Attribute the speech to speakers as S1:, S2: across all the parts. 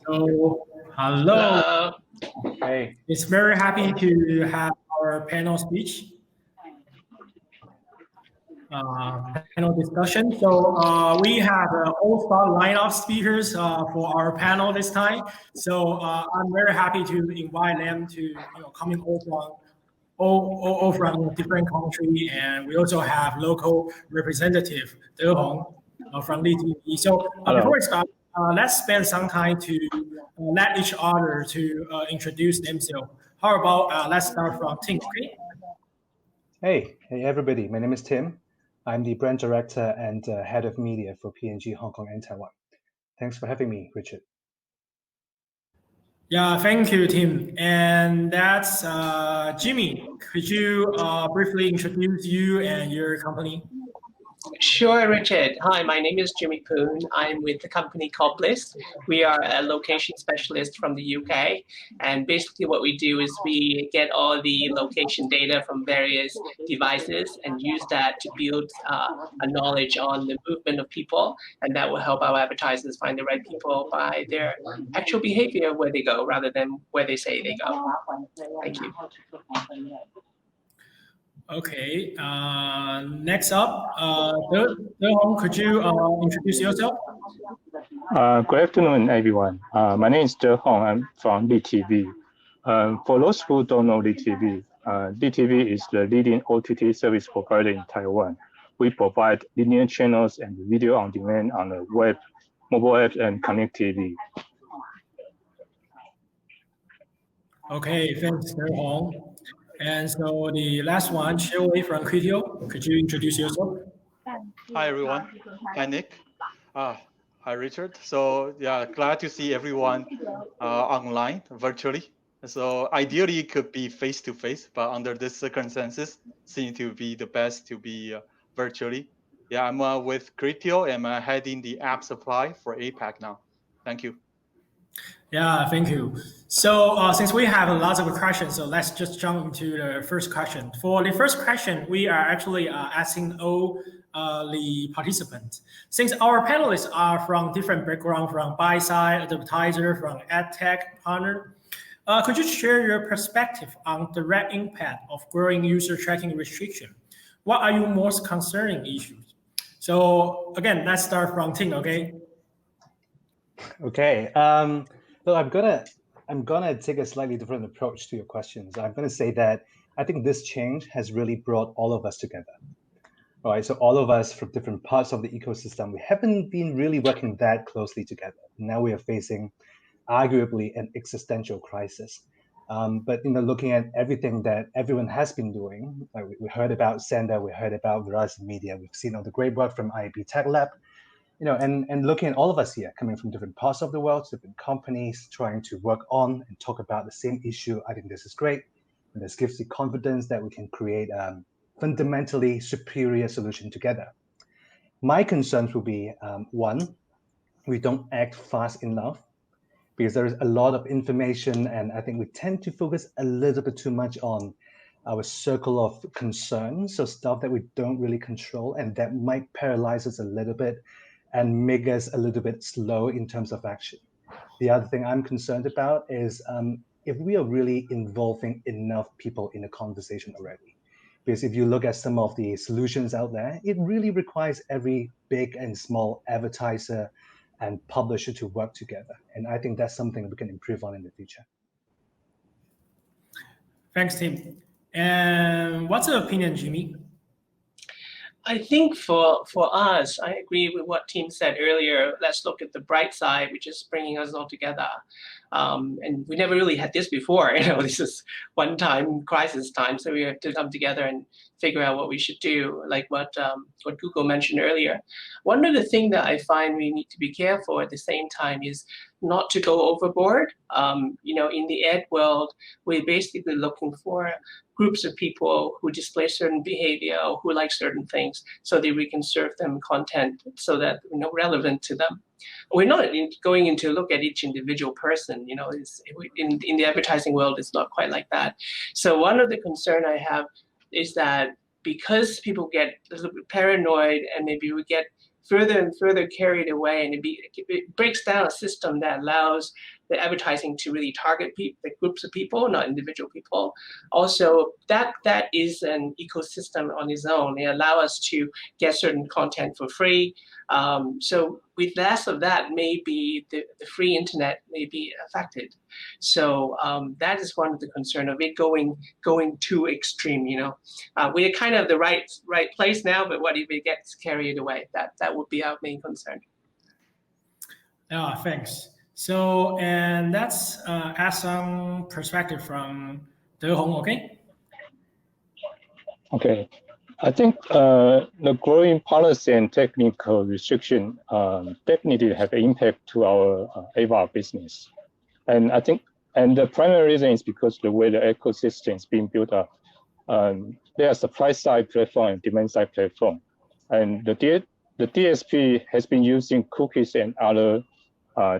S1: So, hello.
S2: Hey.
S1: It's very happy to have our panel speech, panel discussion. So we have an all-star line of speakers for our panel this time. So I'm very happy to invite them to coming all from different country, and we also have local representative Derhong from LiTV. So before we start, let's spend some time to let each other to introduce themselves. How about let's start from Tim, okay?
S2: Hey everybody, my name is Tim. I'm the brand director and head of media for P&G Hong Kong and Taiwan. Thanks for having me, Richard.
S1: Yeah, thank you, Tim. And that's Jimmy. Could you briefly introduce you and your company?
S3: Sure, Richard. Hi, my name is Jimmy Poon. I'm with a company called Blis. We are a location specialist from the UK. And basically what we do is we get all the location data from various devices and use that to build a knowledge on the movement of people. And that will help our advertisers find the right people by their actual behavior where they go rather than where they say they go. Thank you.
S1: Okay, next up, Derhong, could you introduce yourself?
S4: Good afternoon, everyone. My name is Derhong. I'm from LiTV. For those who don't know LiTV, LiTV is the leading OTT service provider in Taiwan. We provide linear channels and video on demand on the web, mobile apps, and Connect TV.
S1: Okay, thanks, Derhong. And so the last one, Wei Hseuh from Criteo. Could you introduce yourself?
S5: Hi, everyone. Hi, Nick. Hi, Richard. So yeah, glad to see everyone online, virtually. So ideally, it could be face-to-face, but under these circumstances, seems to be the best to be virtually. Yeah, I'm with Criteo, and I'm heading the app supply for APAC now. Thank you.
S1: Yeah, thank you. So since we have lots of questions, so let's just jump into the first question. For the first question, we are actually asking all the participants. Since our panelists are from different backgrounds, from buy-side, advertiser, from AdTech partner, could you share your perspective on direct impact of growing user tracking restriction? What are you most concerning issues? So again, let's start from Ting, okay?
S2: Okay. So I'm gonna take a slightly different approach to your questions. I'm gonna say that I think this change has really brought all of us together. All right, so all of us from different parts of the ecosystem, we haven't been really working that closely together. Now we are facing arguably an existential crisis. But looking at everything that everyone has been doing, like we heard about Sender, we heard about Verizon Media, we've seen all the great work from IAB Tech Lab. And looking at all of us here coming from different parts of the world, different companies trying to work on and talk about the same issue, I think this is great. And this gives the confidence that we can create a fundamentally superior solution together. My concerns will be, one, we don't act fast enough because there is a lot of information, and I think we tend to focus a little bit too much on our circle of concerns, so stuff that we don't really control, and that might paralyze us a little bit and make us a little bit slow in terms of action. The other thing I'm concerned about is if we are really involving enough people in the conversation already. Because if you look at some of the solutions out there, it really requires every big and small advertiser and publisher to work together. And I think that's something we can improve on in the future.
S1: Thanks, Tim. And what's your opinion, Jimmy?
S3: I think for us, I agree with what Tim said earlier. Let's look at the bright side, which is bringing us all together. And we never really had this before. This is one-time crisis time, so we have to come together and figure out what we should do, like what Google mentioned earlier. One of the things that I find we need to be careful at the same time is not to go overboard. In the ad world, we're basically looking for groups of people who display certain behavior or who like certain things so that we can serve them content so that relevant to them. We're not going into look at each individual person. In the advertising world, it's not quite like that. So one of the concern I have is that because people get a little bit paranoid and maybe we get further and further carried away, and it breaks down a system that allows the advertising to really target the groups of people, not individual people. Also, that is an ecosystem on its own. It allows us to get certain content for free. So with less of that, maybe the free internet may be affected. So that is one of the concern of it going too extreme. We're kind of the right place now, but what if it gets carried away? That would be our main concern.
S1: Yeah, thanks. So, and let's add some perspective from Derhong, okay?
S4: Okay. I think the growing policy and technical restriction definitely have an impact to our AVAR business. And I think, and the primary reason is because the way the ecosystem is being built up. There's a supply-side platform and demand-side platform. And the DSP has been using cookies and other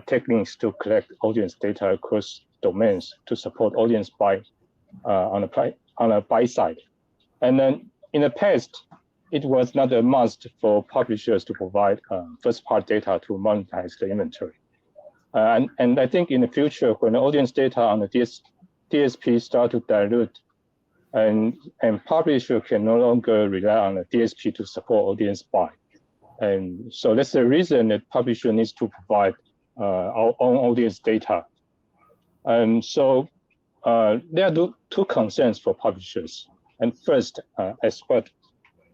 S4: techniques to collect audience data across domains to support audience buy on a buy side. And then in the past, it was not a must for publishers to provide first-party data to monetize the inventory. And I think in the future, when the audience data on the DSP start to dilute, and publisher can no longer rely on the DSP to support audience buy. And so that's the reason that publisher needs to provide our own audience data. And so there are two concerns for publishers. And first,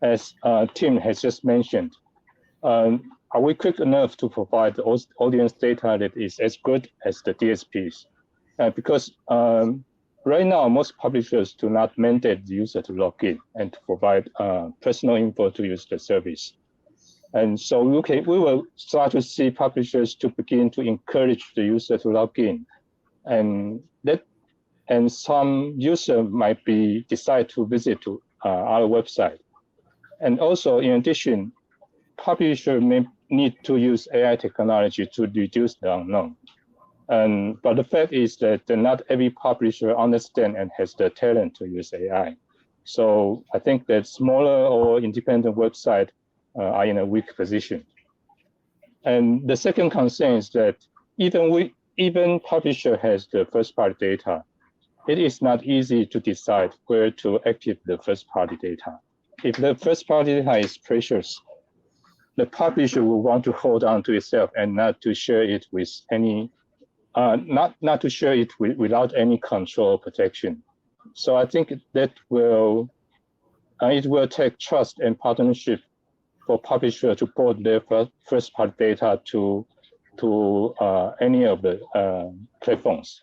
S4: as Tim has just mentioned, are we quick enough to provide the audience data that is as good as the DSPs? Because right now, most publishers do not mandate the user to log in and to provide personal info to use the service. And so we will start to see publishers to begin to encourage the user to log in, and some user might decide to visit to our website. And also, in addition, publisher may need to use AI technology to reduce the unknown. But the fact is that not every publisher understands and has the talent to use AI. So I think that smaller or independent websites are in a weak position. And the second concern is that even publisher has the first-party data, it is not easy to decide where to activate the first-party data. If the first-party data is precious, the publisher will want to hold on to itself and not to share it with any, not to share it without any control or protection. So I think that it will take trust and partnership for publisher to port their first-party data to any of the platforms.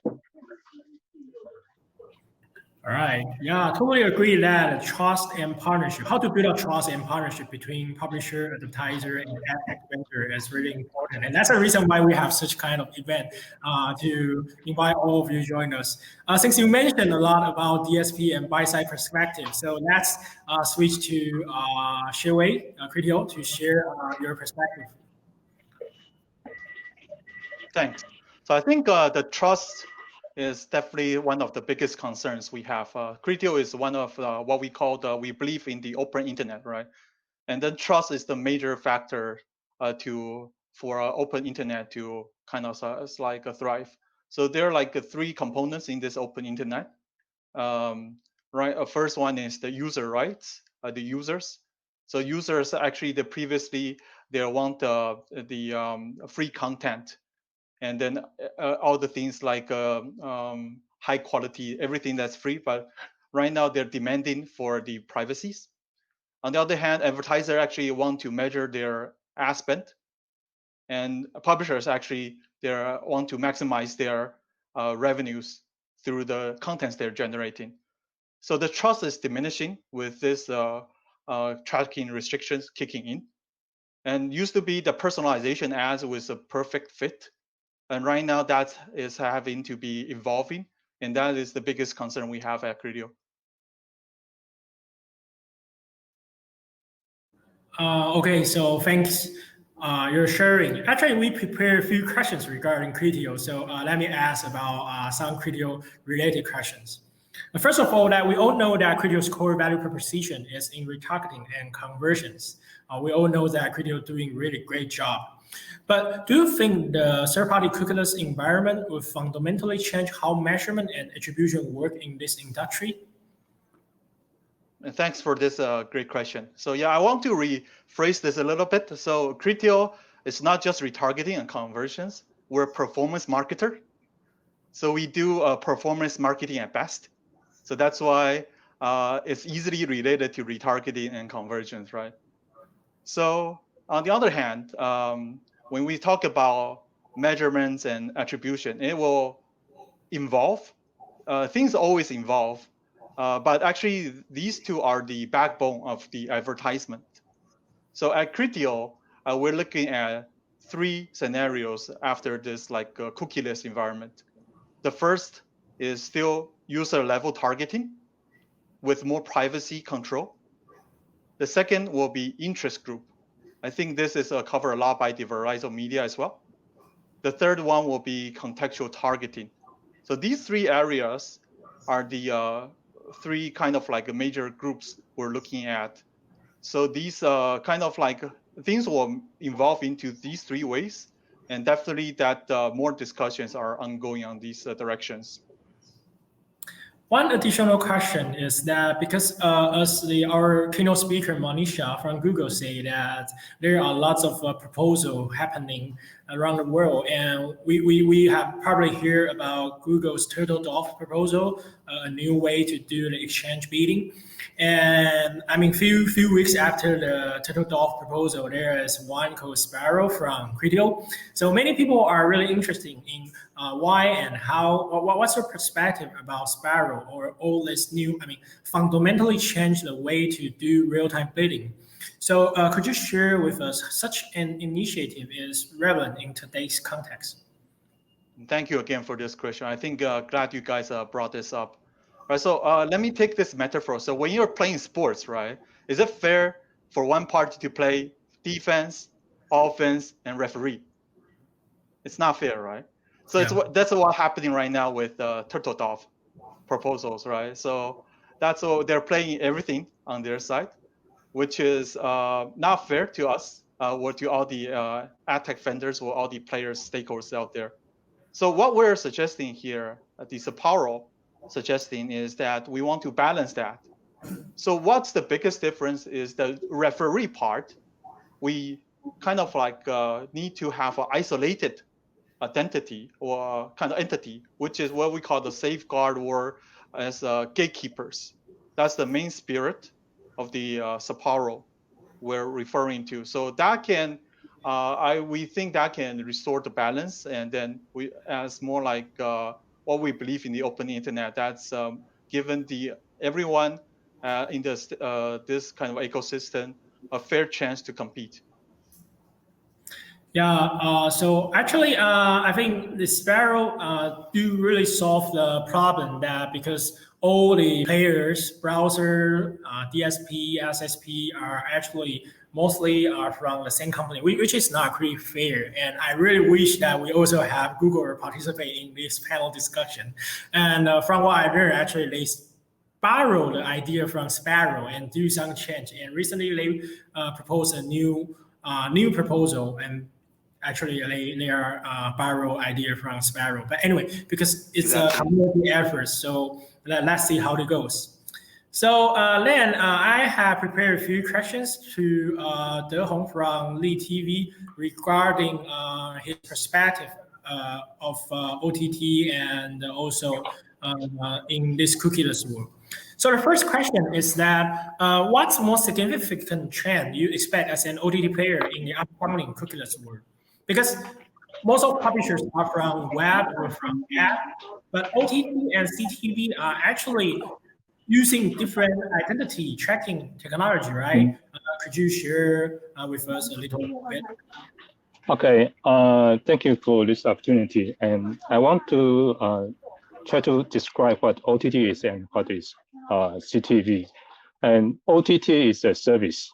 S1: All right. Yeah, I totally agree that trust and partnership, how to build up trust and partnership between publisher, advertiser, and AdTech vendor is really important. And that's the reason why we have such kind of event to invite all of you to join us. Since you mentioned a lot about DSP and buy-side perspective, so let's switch to Wei Hseuh, Criteo, to share your perspective.
S5: Thanks. So I think the trust is definitely one of the biggest concerns we have. Criteo is one of what we call we believe in the open internet, right? And then trust is the major factor for open internet to kind of thrive. So there are like three components in this open internet, right? First one is the user rights, the users. So users actually previously they want the free content. And then all the things like high quality, everything that's free, but right now they're demanding for the privacies. On the other hand, advertisers actually want to measure their ad spend, and publishers actually they want to maximize their revenues through the contents they're generating. So the trust is diminishing with this tracking restrictions kicking in. And used to be the personalization ads was a perfect fit. And right now that is having to be evolving. And that is the biggest concern we have at Criteo.
S1: Okay, so thanks your sharing. Actually, we prepared a few questions regarding Criteo. So let me ask about some Criteo related questions. First of all, that we all know that Criteo's core value proposition is in retargeting and conversions. We all know that Criteo is doing really great job. But do you think the third-party cookieless environment will fundamentally change how measurement and attribution work in this industry?
S5: Thanks for this great question. So yeah, I want to rephrase this a little bit. So Criteo is not just retargeting and conversions. We're a performance marketer. So we do performance marketing at best. So that's why it's easily related to retargeting and conversions, right? So on the other hand, when we talk about measurements and attribution, it will evolve. Things always evolve. But actually, these two are the backbone of the advertisement. So at Criteo, we're looking at 3 scenarios after this cookieless environment. The first is still user-level targeting with more privacy control. The second will be interest group. I think this is covered a lot by the Verizon media as well. The third one will be contextual targeting. So these 3 areas are the 3 kind of major groups we're looking at. So these kind of things will evolve into these 3 ways, and definitely that more discussions are ongoing on these directions.
S1: One additional question is that because as our keynote speaker Monisha from Google say that there are lots of proposals happening around the world, and we have probably heard about Google's Turtle Dove proposal, a new way to do the exchange bidding. And I mean, few weeks after the Turtle Dove proposal, there is one called Sparrow from Criteo. So many people are really interested in why and how. What's your perspective about Sparrow or all this new? I mean, fundamentally change the way to do real-time bidding. So could you share with us such an initiative is relevant in today's context?
S5: Thank you again for this question. I think glad you guys brought this up. Right, so let me take this metaphor. So when you're playing sports, right, is it fair for one party to play defense, offense, and referee? It's not fair, right? So that's what's happening right now with Turtle Dove proposals, right? So that's what they're playing everything on their side, which is not fair to us or to all the AdTech vendors or all the players, stakeholders out there. So what we're suggesting here, the Sapporo suggesting, is that we want to balance that. So what's the biggest difference is the referee part. We kind of need to have an isolated identity or kind of entity, which is what we call the safeguard or as gatekeepers. That's the main spirit of the Sapporo we're referring to. So that can, we think that can restore the balance, and then we as more like what we believe in the open internet. That's given everyone in this kind of ecosystem a fair chance to compete.
S1: Yeah, so actually, I think the Sparrow do really solve the problem that because all the players, browser, DSP, SSP are actually mostly from the same company, which is not pretty fair. And I really wish that we also have Google participate in this panel discussion. And from what I heard, actually they borrow the idea from Sparrow and do some change. And recently they proposed a new proposal, and actually they are borrow idea from Sparrow. But anyway, because it's a community effort, so let's see how it goes. So then I have prepared a few questions to Derhong from LiTV regarding his perspective of OTT and also in this cookieless world. So the first question is that what's the most significant trend you expect as an OTT player in the upcoming cookieless world? Because most of publishers are from web or from app, but OTT and CTV are actually using different identity tracking technology, right? Could you share with us a little bit?
S4: Okay, thank you for this opportunity. And I want to try to describe what OTT is and what is CTV. And OTT is a service,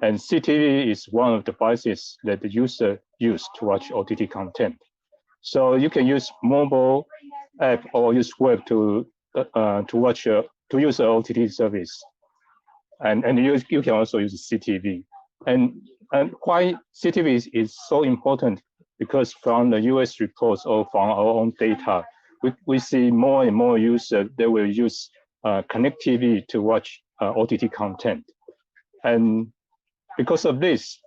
S4: and CTV is one of the devices that the user use to watch OTT content. So you can use mobile app or use web to to use an OTT service, and you can also use CTV. And why CTV is so important? Because from the US reports or from our own data, we see more and more users that will use Connect TV to watch OTT content. And because of this,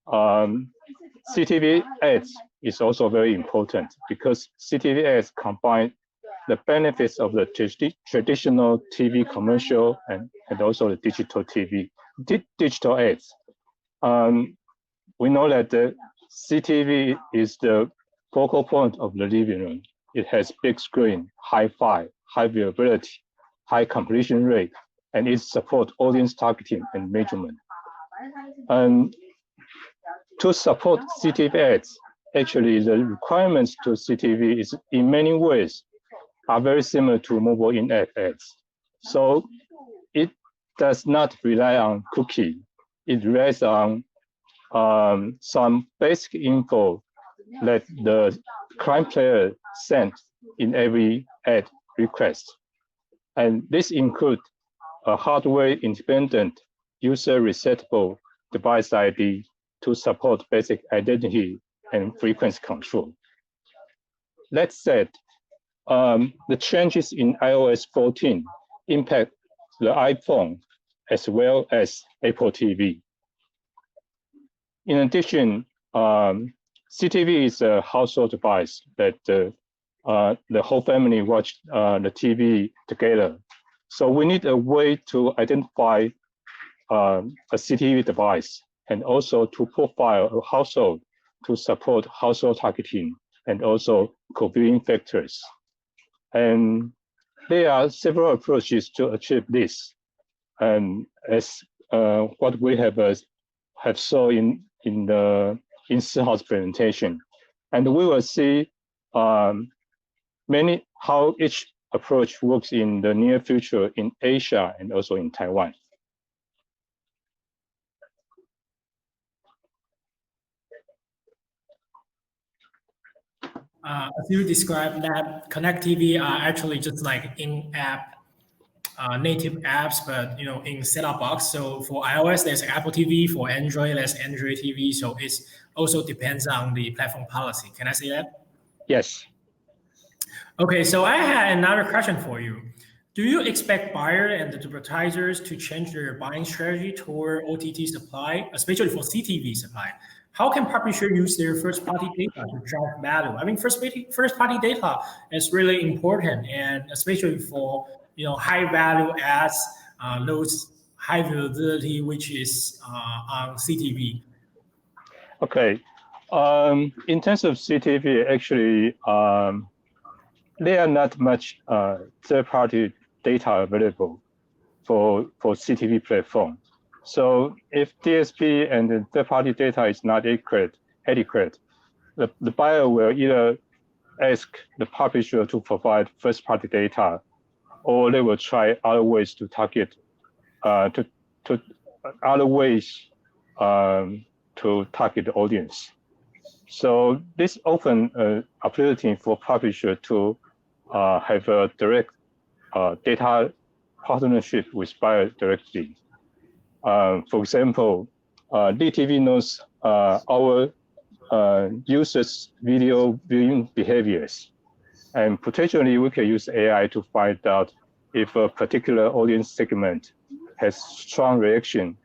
S4: CTV ads is also very important, because CTV ads combine the benefits of the traditional TV commercial and also the digital TV, digital ads. We know that the CTV is the focal point of the living room. It has big screen, high viewability, high completion rate, and it supports audience targeting and measurement. And to support CTV ads, actually the requirements to CTV is in many ways are very similar to mobile in-app ads. So it does not rely on cookie. It relies on some basic info that the client player sent in every ad request. And this includes a hardware independent user resetable device ID to support basic identity and frequency control. That said, the changes in iOS 14 impact the iPhone as well as Apple TV. In addition, CTV is a household device that the whole family watch the TV together. So we need a way to identify a CTV device and also to profile a household to support household targeting and also co-viewing factors. And there are several approaches to achieve this. And as what we have saw in Hseuh's presentation, and we will see how each approach works in the near future in Asia and also in Taiwan.
S1: As you described, that Connect TV are actually just like in-app native apps, but in set-top box. So for iOS, there's Apple TV. For Android, there's Android TV. So it also depends on the platform policy. Can I say that?
S4: Yes.
S1: Okay, so I had another question for you. Do you expect buyers and advertisers to change their buying strategy toward OTT supply, especially for CTV supply? How can publishers use their first-party data to drive value? I mean, first-party data is really important, and especially for high-value ads, those high visibility, which is on CTV.
S4: Okay, in terms of CTV, actually, there are not much third-party data available for CTV platform. So if DSP and the third-party data is not adequate, the buyer will either ask the publisher to provide first-party data, or they will try other ways to target, to target the audience. So this opens an opportunity for publisher to have a direct data partnership with buyer directly. For example, LiTV knows our users' video viewing behaviors, and potentially we can use AI to find out if a particular audience segment has strong reaction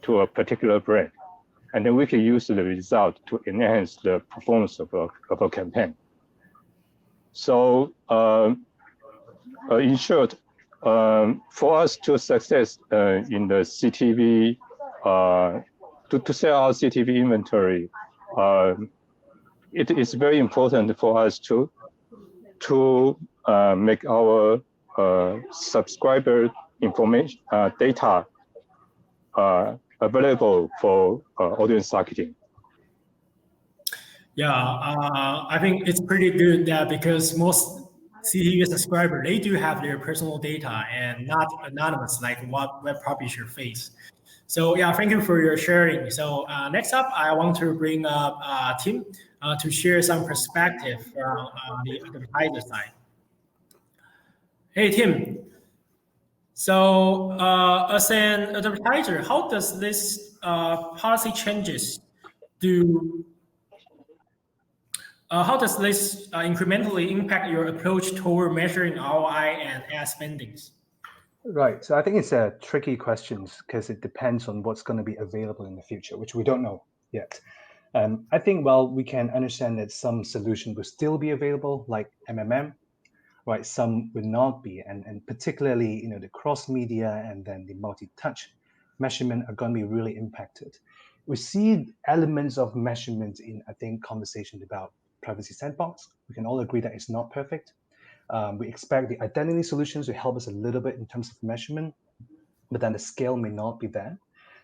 S4: to a particular brand, and then we can use the result to enhance the performance of a campaign. So, in short, for us to success in the CTV, to sell our CTV inventory, it is very important for us to make our subscriber information data available for audience targeting.
S1: Yeah, I think it's pretty good that because most CTV subscribers, they do have their personal data and not anonymous like what web publisher face. So yeah, thank you for your sharing. So next up, I want to bring up Tim to share some perspective from the advertiser side. Hey, Tim. So, as an advertiser, how does this policy changes how does this incrementally impact your approach toward measuring ROI and ad spendings?
S2: Right. So I think it's a tricky question because it depends on what's going to be available in the future, which we don't know yet. I think, well, we can understand that some solution will still be available, like MMM, right? Some will not be, and particularly, the cross-media and then the multi-touch measurement are going to be really impacted. We see elements of measurement in, I think, conversation about privacy sandbox. We can all agree that it's not perfect. We expect the identity solutions to help us a little bit in terms of measurement, but then the scale may not be there.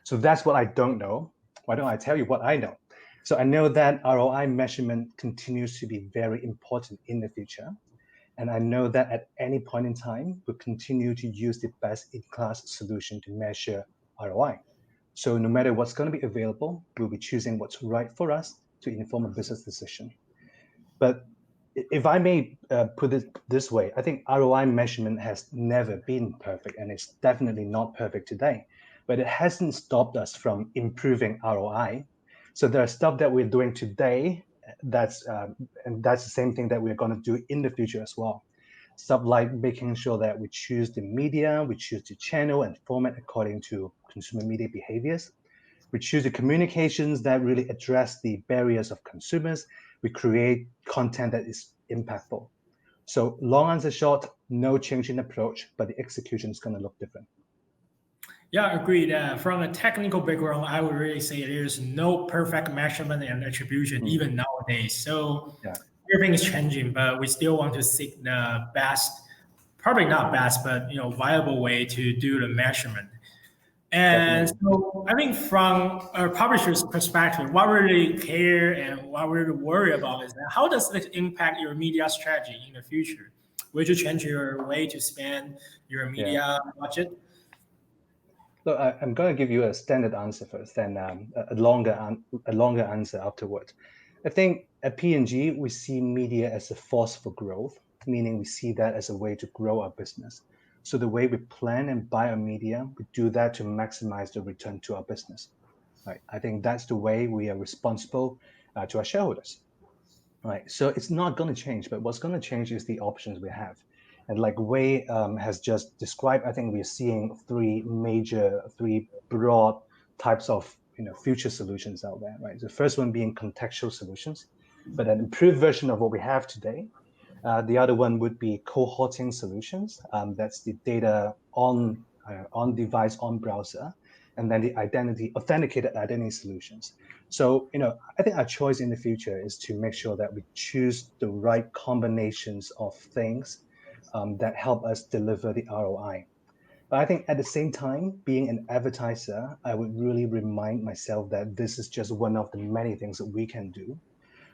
S2: So that's what I don't know. Why don't I tell you what I know? So I know that ROI measurement continues to be very important in the future. And I know that at any point in time, we'll continue to use the best-in-class solution to measure ROI. So no matter what's going to be available, we'll be choosing what's right for us to inform a business decision. But if I may put it this way, I think ROI measurement has never been perfect, and it's definitely not perfect today. But it hasn't stopped us from improving ROI. So there are stuff that we're doing today and that's the same thing that we're going to do in the future as well. Stuff like making sure that we choose the media, we choose the channel and format according to consumer media behaviors. We choose the communications that really address the barriers of consumers. We create content that is impactful. So long answer short, no change in approach, but the execution is going to look different.
S1: Yeah, agreed. From a technical background, I would really say there's no perfect measurement and attribution even nowadays. So everything is changing, but we still want to seek the best, probably not best, but viable way to do the measurement. And so I think from a publisher's perspective, what we really care and what we really worry about is that how does this impact your media strategy in the future? Would you change your way to spend your media budget?
S2: Look, I'm going to give you a standard answer first, and a longer answer afterwards. I think at P&G, we see media as a force for growth, meaning we see that as a way to grow our business. So the way we plan and buy our media, we do that to maximize the return to our business. Right? I think that's the way we are responsible to our shareholders. Right? So it's not going to change, but what's going to change is the options we have. And like Wei has just described, I think we're seeing three broad types of future solutions out there. Right? The first one being contextual solutions, but an improved version of what we have today. The other one would be cohorting solutions. That's the data on device, on browser, and then the authenticated identity solutions. So, I think our choice in the future is to make sure that we choose the right combinations of things that help us deliver the ROI. But I think at the same time, being an advertiser, I would really remind myself that this is just one of the many things that we can do.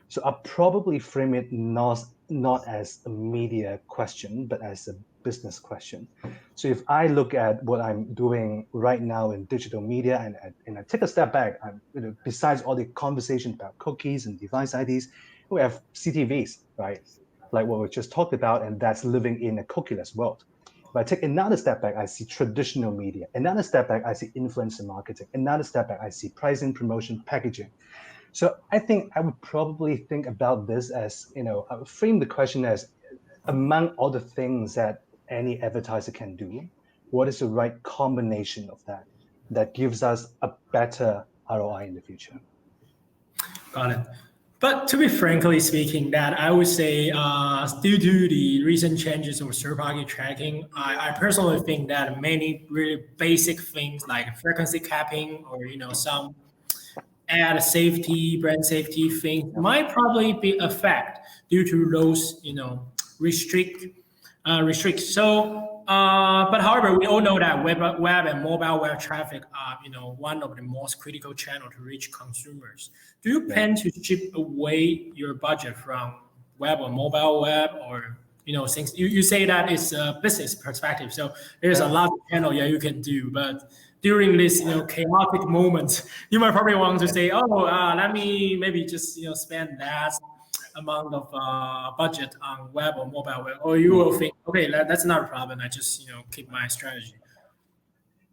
S2: So I'll probably frame it not as a media question, but as a business question. So if I look at what I'm doing right now in digital media and I take a step back, besides all the conversation about cookies and device IDs, we have CTVs, right? Like what we just talked about, and that's living in a cookieless world. If I take another step back, I see traditional media. Another step back, I see influencer marketing. Another step back, I see pricing, promotion, packaging. So I think I would probably think about this as, I would frame the question as, among all the things that any advertiser can do, what is the right combination of that gives us a better ROI in the future?
S1: Got it. But to be frankly speaking, that I would say due to the recent changes of third-party tracking, I personally think that many really basic things like frequency capping or some ad safety, brand safety things might probably be affected due to those restrict. So, but however, we all know that web and mobile web traffic are one of the most critical channels to reach consumers. Do you plan to shift away your budget from web or mobile web, or since you say that it's a business perspective, so there's a lot of channel you can do, but during this chaotic moment, you might probably want to say, let me maybe just spend that amount of budget on web or mobile web, or you will think, okay, that's not a problem. I just keep my strategy.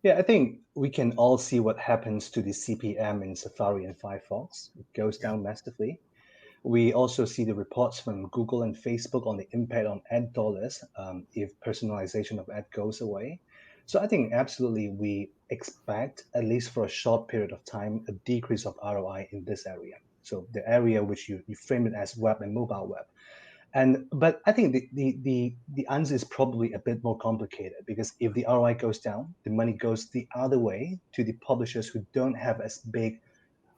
S2: Yeah, I think we can all see what happens to the CPM in Safari and Firefox. It goes down massively. We also see the reports from Google and Facebook on the impact on ad dollars if personalization of ad goes away. So I think absolutely we expect, at least for a short period of time, a decrease of ROI in this area. So the area which you frame it as web and mobile web. But I think the answer is probably a bit more complicated, because if the ROI goes down, the money goes the other way to the publishers who don't have as big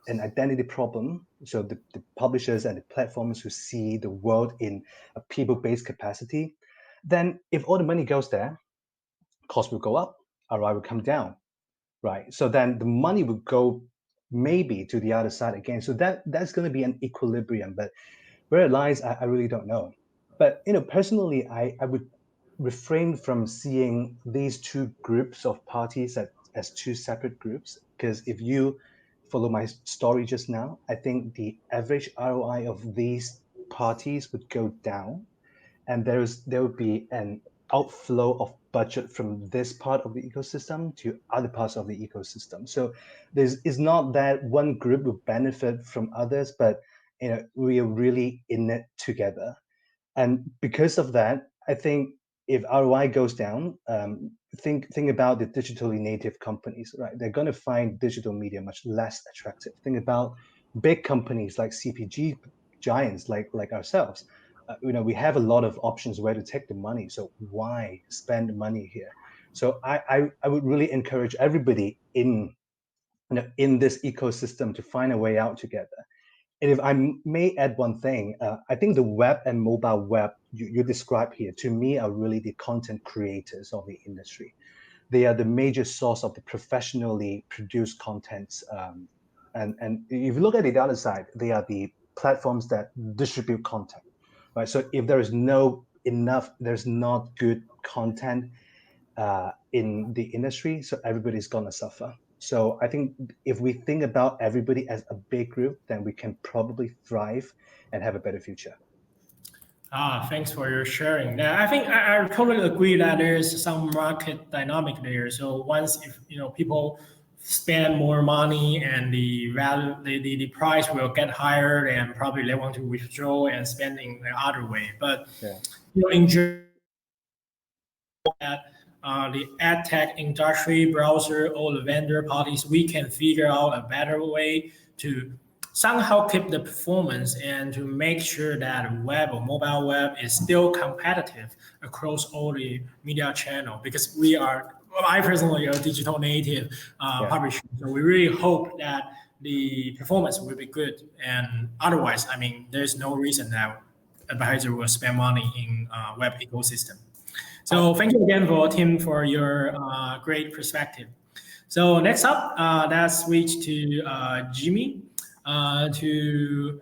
S2: an identity problem. So the publishers and the platforms who see the world in a people-based capacity. Then if all the money goes there, cost will go up, ROI will come down, right? So then the money will go maybe to the other side again. So that's going to be an equilibrium, but where it lies, I really don't know. But personally, I would refrain from seeing these two groups of parties as two separate groups, because if you follow my story just now, I think the average ROI of these parties would go down, and there would be an outflow of budget from this part of the ecosystem to other parts of the ecosystem. So it's not that one group will benefit from others, but we are really in it together. And because of that, I think if ROI goes down, think about the digitally native companies, right? They're going to find digital media much less attractive. Think about big companies like CPG giants like ourselves. We have a lot of options where to take the money. So why spend money here? So I would really encourage everybody in this ecosystem to find a way out together. And if I may add one thing, I think the web and mobile web you describe here, to me, are really the content creators of the industry. They are the major source of the professionally produced contents. And if you look at the other side, they are the platforms that distribute content, right? So if there's not good content in the industry, so everybody's gonna suffer. So I think if we think about everybody as a big group, then we can probably thrive and have a better future.
S1: Thanks for your sharing. I think I totally agree that there's some market dynamic there. So once if people spend more money and the value, the price will get higher, and probably they want to withdraw and spend in the other way. But in general, the ad tech industry, browser, all the vendor parties, we can figure out a better way to somehow keep the performance and to make sure that web or mobile web is still competitive across all the media channel, because I personally are a digital native publisher. So we really hope that the performance will be good. And otherwise, there's no reason that advertiser will spend money in web ecosystem. So thank you again, Tim, for your great perspective. So next up, let's switch to Jimmy to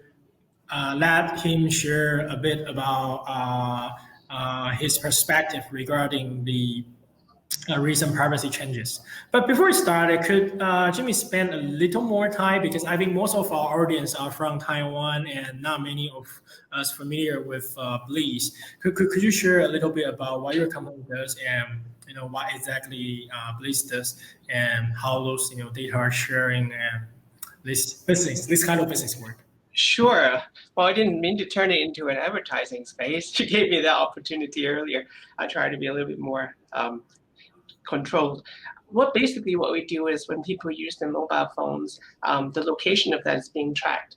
S1: let him share a bit about his perspective regarding the recent privacy changes. But before we start, could Jimmy spend a little more time, because I think most of our audience are from Taiwan and not many of us familiar with Blis. Could you share a little bit about what your company does and what exactly Blis does and how those data are sharing and this kind of business work?
S3: Sure. Well, I didn't mean to turn it into an advertising space. You gave me that opportunity earlier. I try to be a little bit more controlled. What we do is when people use their mobile phones, the location of that is being tracked.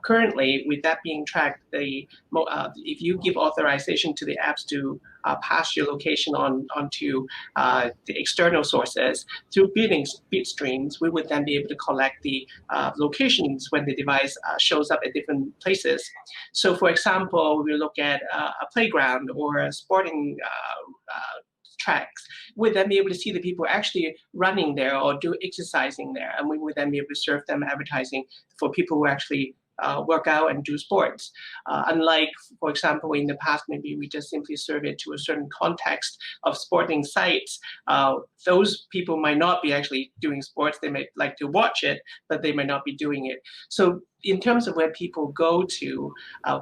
S3: Currently, with that being tracked, if you give authorization to the apps to pass your location onto the external sources through bit streams, we would then be able to collect the locations when the device shows up at different places. So, for example, we look at a playground or a sporting tracks, we'd then be able to see the people actually running there or exercising there, and we would then be able to serve them advertising for people who are actually work out and do sports. Unlike, for example, in the past, maybe we just simply serve it to a certain context of sporting sites. Those people might not be actually doing sports. They may like to watch it, but they might not be doing it. So in terms of where people go to,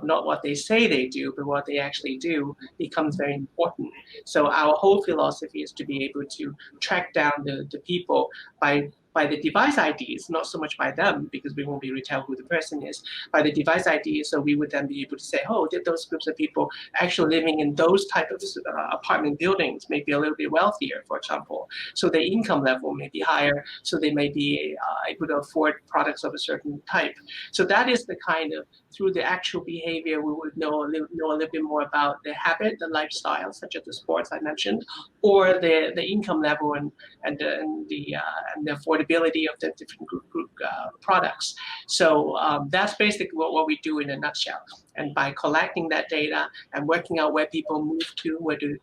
S3: not what they say they do, but what they actually do becomes very important. So our whole philosophy is to be able to track down the people by the device IDs, not so much by them, because we won't be able to tell who the person is, by the device IDs, so we would then be able to say, oh, did those groups of people actually living in those type of apartment buildings may be a little bit wealthier, for example, so their income level may be higher, so they may be able to afford products of a certain type. So that is the kind of, through the actual behavior, we would know a little bit more about the habit, the lifestyle, such as the sports I mentioned, or the income level and the affordability of the different group products. So that's basically what we do in a nutshell. And by collecting that data and working out where people move to, where to,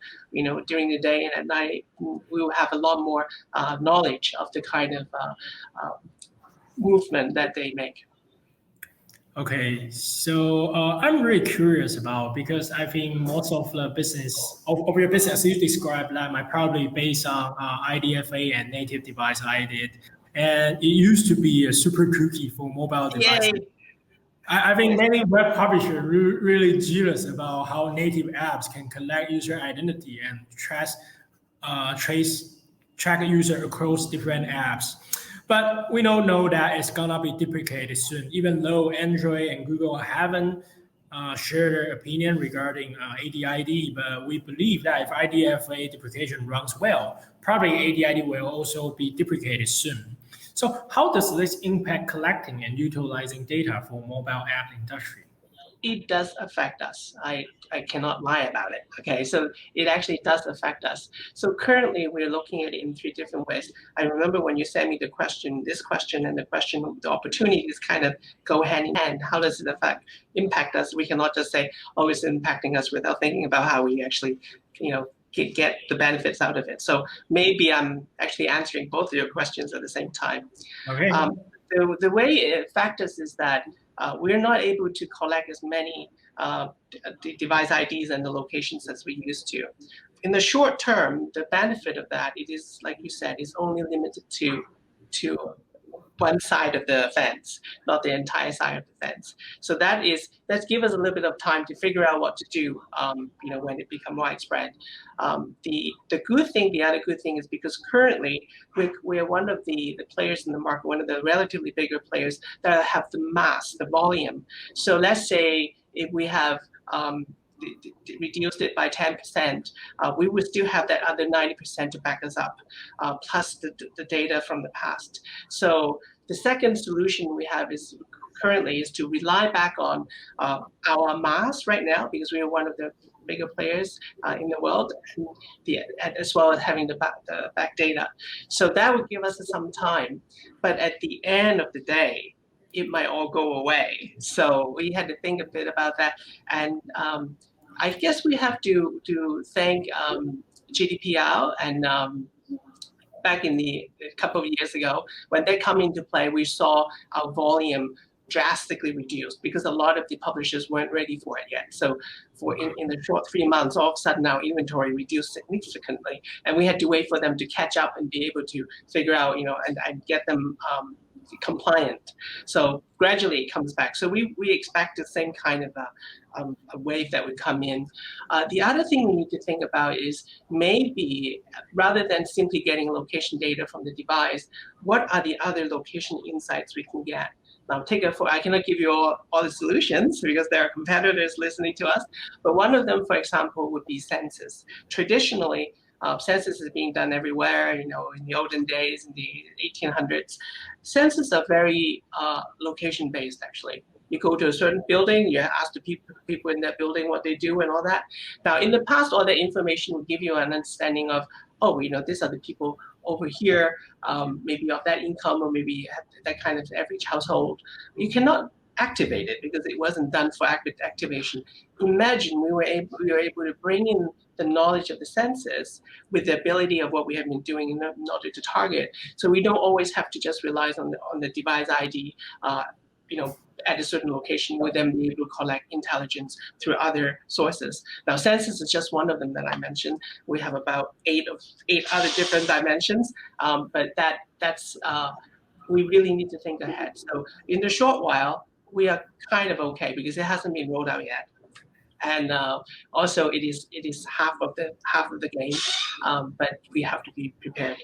S3: during the day and at night, we will have a lot more knowledge of the kind of movement that they make.
S1: Okay, so I'm really curious about, because I think most of the business of your business you described that might probably based on IDFA and native device IDed, and it used to be a super cookie for mobile devices.
S3: Yay.
S1: I think many web publishers are really jealous about how native apps can collect user identity and track user across different apps. But we don't know that it's gonna be deprecated soon, even though Android and Google haven't shared their opinion regarding ADID. But we believe that if IDFA deprecation runs well, probably ADID will also be deprecated soon. So how does this impact collecting and utilizing data for mobile app industry?
S3: It does affect us. I cannot lie about it. Okay, so it actually does affect us. So currently we're looking at it in 3 different ways. I remember when you sent me the question, this question and the question of the opportunities kind of go hand in hand. How does it impact us? We cannot just say, oh, it's impacting us without thinking about how we actually, get the benefits out of it. So maybe I'm actually answering both of your questions at the same time.
S1: Okay.
S3: The way it affects us is that we're not able to collect as many device IDs and the locations as we used to. In the short term, the benefit of that, it is, like you said, is only limited to one side of the fence, not the entire side of the fence. So that's give us a little bit of time to figure out what to do, when it becomes widespread. The other good thing is because currently we're one of the players in the market, one of the relatively bigger players that have the mass, the volume. So let's say if we have reduced it by 10%, we would still have that other 90% to back us up, plus the data from the past. So the second solution we have is currently is to rely back on our mass right now, because we are one of the bigger players in the world, as well as having the back data. So that would give us some time, but at the end of the day, it might all go away. So we had to think a bit about that, and I guess we have to thank GDPR and back in a couple of years ago, when they come into play, we saw our volume drastically reduced because a lot of the publishers weren't ready for it yet. So in the short 3 months, all of a sudden our inventory reduced significantly, and we had to wait for them to catch up and be able to figure out, and get them compliant. So gradually it comes back. So we expect the same kind of a wave that would come in. The other thing we need to think about is maybe rather than simply getting location data from the device, what are the other location insights we can get? Now, I cannot give you all the solutions because there are competitors listening to us, but one of them, for example, would be census. Traditionally, census is being done everywhere, in the olden days, in the 1800s. Census are very location-based, actually. You go to a certain building, you ask the people in that building what they do and all that. Now, in the past, all that information would give you an understanding of, oh, these are the people over here, maybe of that income, or maybe that kind of average household. You cannot activate it because it wasn't done for activation. Imagine we were able to bring in the knowledge of the census with the ability of what we have been doing in order to target. So we don't always have to just rely on the device ID, at a certain location will then be able to collect intelligence through other sources. Now, census is just one of them that I mentioned. We have about eight other different dimensions, but that's we really need to think ahead. So in the short while, we are kind of okay because it hasn't been rolled out yet. And also it is half of the game, but we have to be prepared.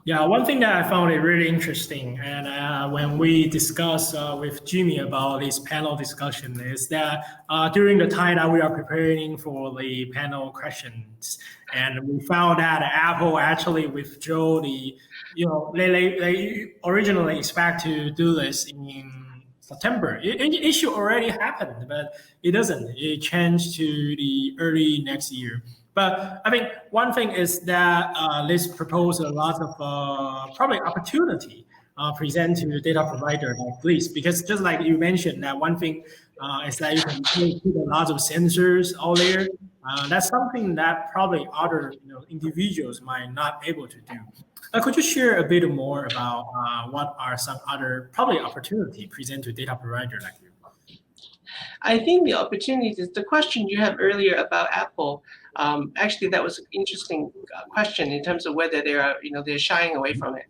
S1: Yeah, one thing that I found it really interesting, and when we discuss with Jimmy about this panel discussion, is that during the time that we are preparing for the panel questions, and we found that Apple actually withdrew the, they originally expect to do this in September. It should already happen, but it doesn't. It changed to the early next year. But I think one thing is that this proposes a lot of probably opportunity present to the data provider like Blis, because just like you mentioned, that one thing is that you can put a lot of sensors out there. That's something that probably other individuals might not be able to do. Could you share a bit more about what are some other probably opportunity present to data provider like you?
S3: I think the opportunities, the question you have earlier about Apple, actually that was an interesting question in terms of whether they're shying away from it.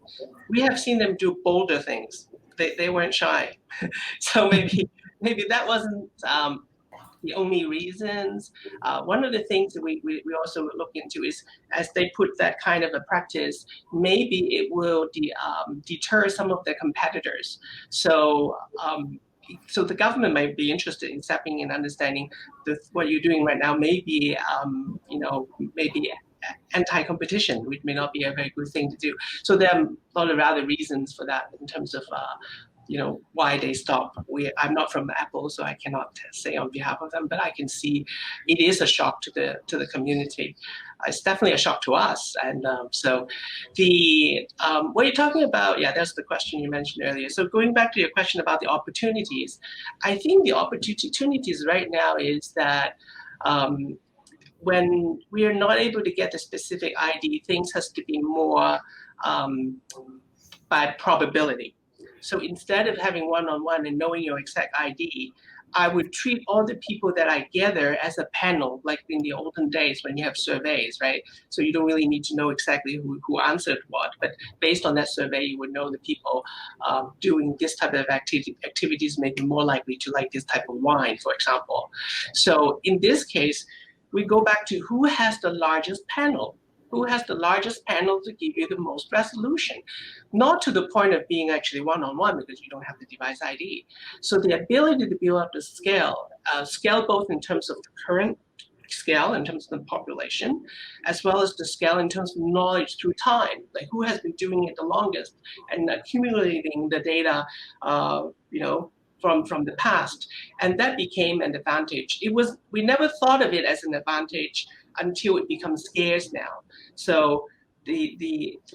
S3: We have seen them do bolder things. They weren't shy. So maybe that wasn't the only reasons. One of the things that we also look into is, as they put that kind of a practice, maybe it will deter some of their competitors. So the government might be interested in stepping in, understanding what you're doing right now may be, maybe anti-competition, which may not be a very good thing to do. So there are a lot of other reasons for that in terms of why they stop. I'm not from Apple, so I cannot say on behalf of them, but I can see it is a shock to the community. It's definitely a shock to us. And so what you're talking about, yeah, that's the question you mentioned earlier. So going back to your question about the opportunities, I think the opportunities right now is that when we are not able to get the specific ID, things has to be more by probability. So instead of having one-on-one and knowing your exact ID, I would treat all the people that I gather as a panel, like in the olden days when you have surveys, right? So you don't really need to know exactly who answered what, but based on that survey, you would know the people doing this type of activities may be more likely to like this type of wine, for example. So in this case, we go back to who has the largest panel. Who has the largest panel to give you the most resolution? Not to the point of being actually one-on-one because you don't have the device ID. So the ability to build up the scale both in terms of the current scale in terms of the population, as well as the scale in terms of knowledge through time, like who has been doing it the longest and accumulating the data, from the past. And that became an advantage. We never thought of it as an advantage until it becomes scarce now. So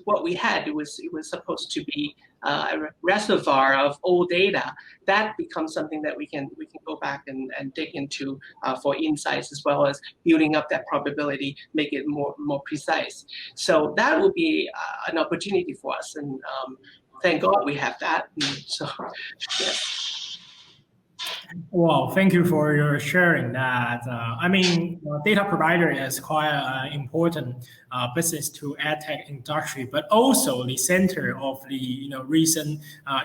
S3: what we had, it was supposed to be a reservoir of old data. That becomes something that we can go back and dig into for insights, as well as building up that probability, make it more precise. So that will be an opportunity for us, and thank God we have that. And so, yes.
S1: Well, thank you for your sharing that. Data provider is quite an important business to AdTech industry, but also the center of the recent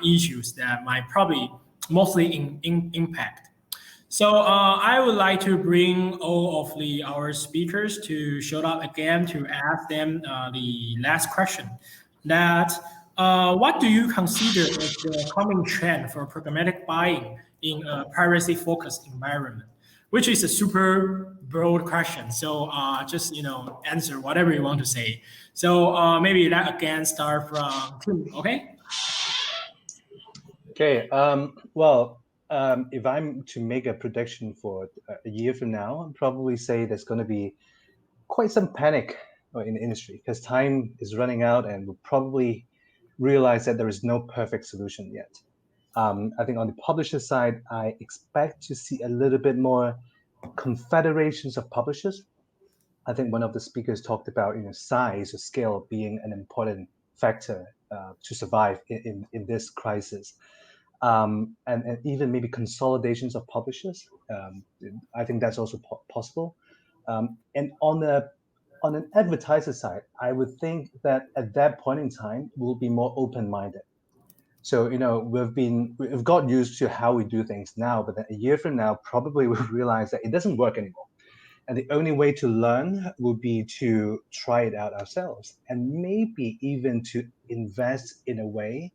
S1: issues that might probably mostly impact. So I would like to bring all of our speakers to show up again to ask them the last question. That what do you consider as the coming trend for programmatic buying in a privacy-focused environment? Which is a super broad question. So just answer whatever you want to say. So maybe that again start from Tim. Okay.
S2: Okay. If I'm to make a prediction for a year from now, I'd probably say there's going to be quite some panic in the industry because time is running out, and we'll probably realize that there is no perfect solution yet. I think on the publisher side, I expect to see a little bit more confederations of publishers. I think one of the speakers talked about size or scale being an important factor to survive in this crisis. and even maybe consolidations of publishers. I think that's also possible. And on an advertiser side, I would think that at that point in time, we'll be more open-minded. So, we've got used to how we do things now, but then a year from now, probably we'll realize that it doesn't work anymore. And the only way to learn will be to try it out ourselves, and maybe even to invest in a way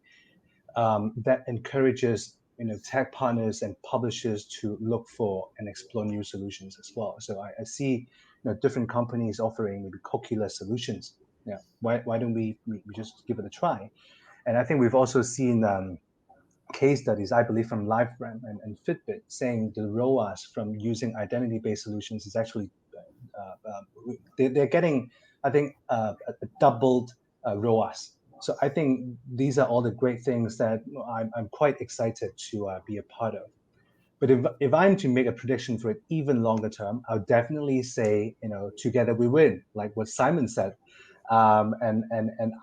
S2: that encourages tech partners and publishers to look for and explore new solutions as well. So I see different companies offering maybe cookieless solutions. Yeah, why don't we just give it a try? And I think we've also seen case studies, I believe, from LiveRamp and Fitbit saying the ROAS from using identity-based solutions is actually they're getting, I think, a doubled ROAS. So I think these are all the great things that I'm quite excited to be a part of. But if I'm to make a prediction for it even longer term, I'll definitely say, together we win, like what Simon said. And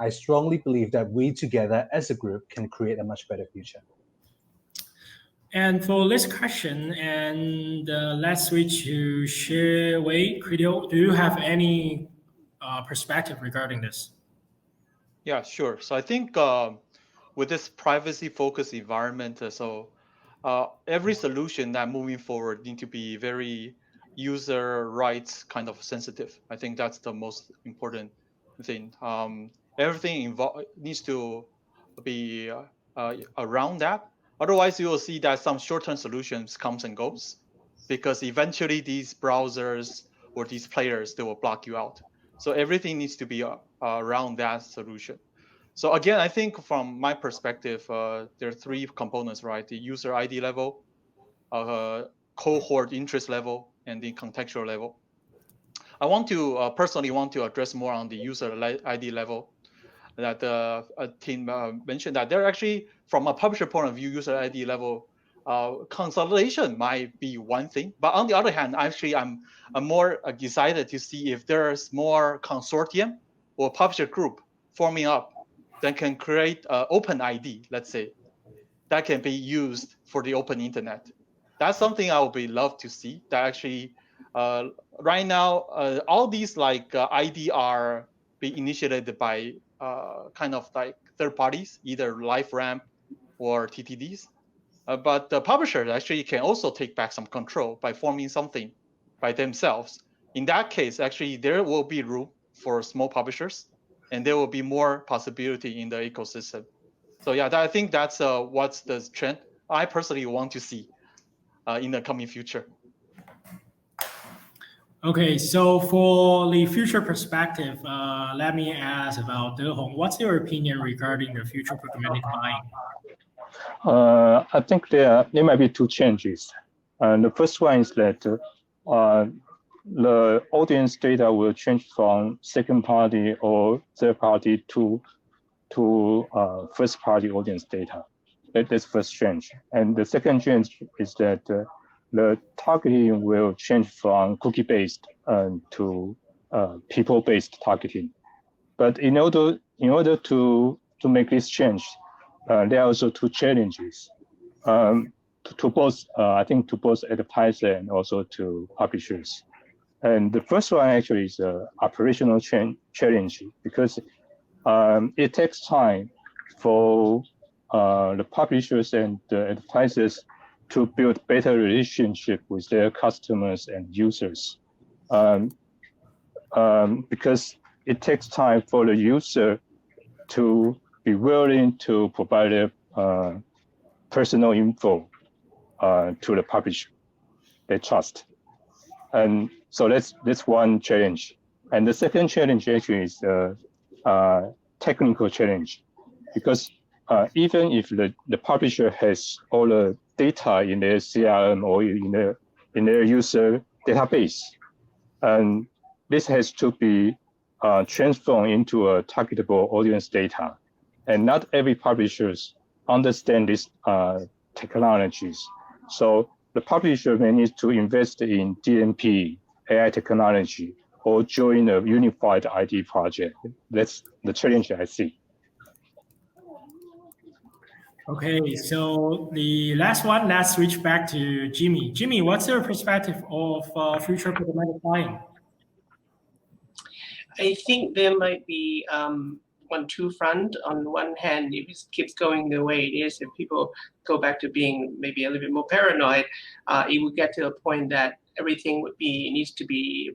S2: I strongly believe that we together as a group can create a much better future.
S1: And for this question, and let's switch to Wei, Criteo. Do you have any perspective regarding this?
S5: Yeah, sure. So I think with this privacy-focused environment, every solution that moving forward need to be very user rights kind of sensitive. I think that's the most important thing. Everything needs to be around that. Otherwise, you will see that some short-term solutions comes and goes, because eventually these browsers or these players, they will block you out. So everything needs to be around that solution. So again, I think from my perspective, there are three components, right? The user ID level, cohort interest level, and the contextual level. I want to personally want to address more on the user ID level. That a team mentioned that they're actually, from a publisher point of view, user ID level consolidation might be one thing. But on the other hand, actually, I'm more excited to see if there's more consortium or publisher group forming up that can create open ID, let's say, that can be used for the open internet. That's something I would be love to see. That actually, right now, all these ID are being initiated by kind of like third parties, either LiveRamp or TTDs. But the publishers actually can also take back some control by forming something by themselves. In that case, actually, there will be room for small publishers, and there will be more possibility in the ecosystem. So yeah, I think that's what's the trend I personally want to see in the coming future.
S1: Okay, so for the future perspective, let me ask about Derhong. What's your opinion regarding the future programmatic buying?
S4: I think there might be two changes. The first one is that the audience data will change from second party or third party to first party audience data. That's first change. And the second change is that the targeting will change from cookie-based to people-based targeting. But in order to make this change, there are also two challenges to both, I think, to both advertisers and also to publishers. And the first one actually is an operational challenge, because it takes time for the publishers and the advertisers to build better relationship with their customers and users, because it takes time for the user to be willing to provide their personal info to the publisher they trust. And so that's one challenge. And the second challenge actually is a technical challenge, because even if the publisher has all the data in their CRM or in their user database, and this has to be transformed into a targetable audience data. And not every publishers understand these technologies. So the publisher may need to invest in DMP, AI technology, or join a unified ID project. That's the challenge I see.
S1: Okay, so the last one, let's switch back to Jimmy. Jimmy, what's your perspective of future programmatic buying?
S3: I think there might be 1-2 front. On one hand, if it keeps going the way it is, if people go back to being maybe a little bit more paranoid, it would get to a point that everything needs to be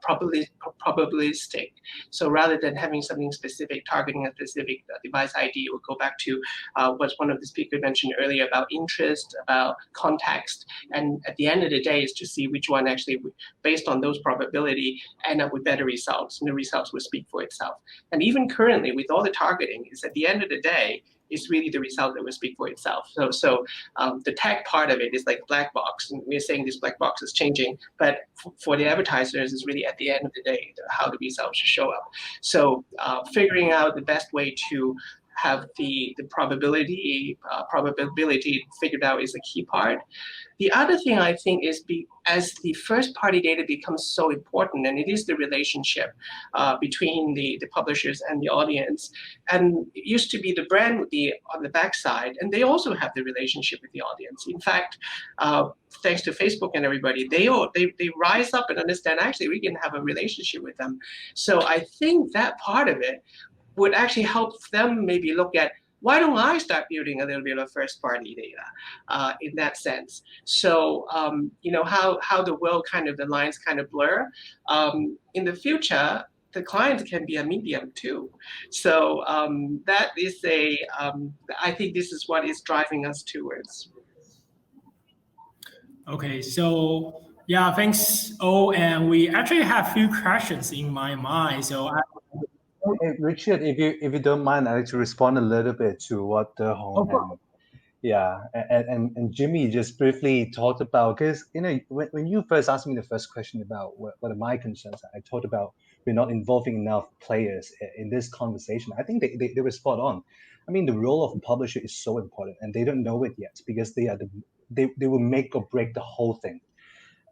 S3: probabilistic. So rather than having something specific, targeting a specific device ID, it will go back to what one of the speakers mentioned earlier about interest, about context. And at the end of the day, is to see which one actually, based on those probability, end up with better results. And the results will speak for itself. And even currently, with all the targeting, is at the end of the day, it's really the result that will speak for itself. So the tech part of it is like black box. And we're saying this black box is changing, but for the advertisers, it's really at the end of the day, how the results show up. So figuring out the best way to have the probability figured out is a key part. The other thing I think is as the first party data becomes so important, and it is the relationship between the publishers and the audience. And it used to be the brand would be on the backside, and they also have the relationship with the audience. In fact, thanks to Facebook and everybody, they rise up and understand, actually, we can have a relationship with them. So I think that part of it would actually help them maybe look at, why don't I start building a little bit of first-party data in that sense? So, how the world the lines blur. In the future, the clients can be a medium too. So that is I think this is what is driving us towards.
S1: Okay, so yeah, thanks, O. And we actually have a few questions in my mind. So
S2: Hey, Richard, if you don't mind, I'd like to respond a little bit to what Derhong and Jimmy just briefly talked about, because when you first asked me the first question about what are my concerns, I talked about we're not involving enough players in this conversation. I think they were spot on. I mean, the role of a publisher is so important, and they don't know it yet because they will make or break the whole thing,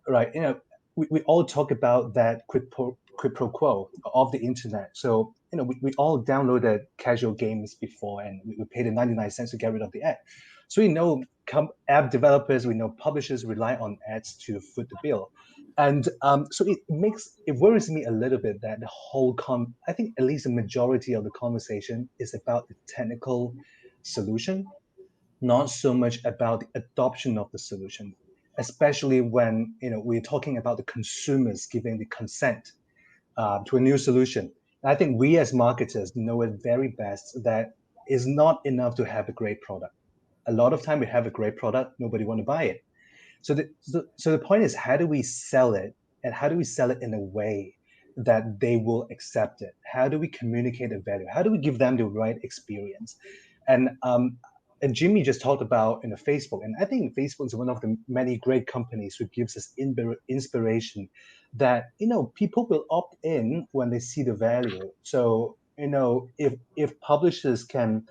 S2: right? We all talk about that quid pro quo of the internet. So we all downloaded casual games before, and we paid the 99 cents to get rid of the ad. So we know app developers, we know publishers rely on ads to foot the bill. And so it worries me a little bit that the whole I think at least a majority of the conversation is about the technical solution, not so much about the adoption of the solution, especially when we're talking about the consumers giving the consent to a new solution. I think we as marketers know it very best that it's not enough to have a great product. A lot of time we have a great product, nobody want to buy it. So the point is, how do we sell it, and how do we sell it in a way that they will accept it? How do we communicate the value? How do we give them the right experience? And Jimmy just talked about Facebook, and I think Facebook is one of the many great companies who gives us inspiration that people will opt in when they see the value. So if publishers can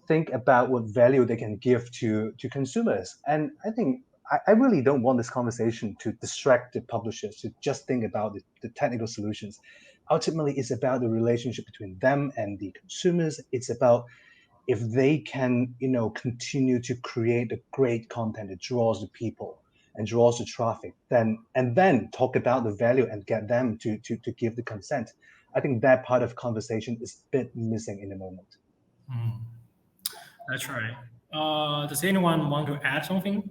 S2: think about what value they can give to consumers, and I think I really don't want this conversation to distract the publishers to just think about the technical solutions. Ultimately, it's about the relationship between them and the consumers. It's about if they can, continue to create the great content that draws the people and draws the traffic, then talk about the value and get them to give the consent. I think that part of conversation is a bit missing in the moment.
S1: That's right. Does anyone want to add something?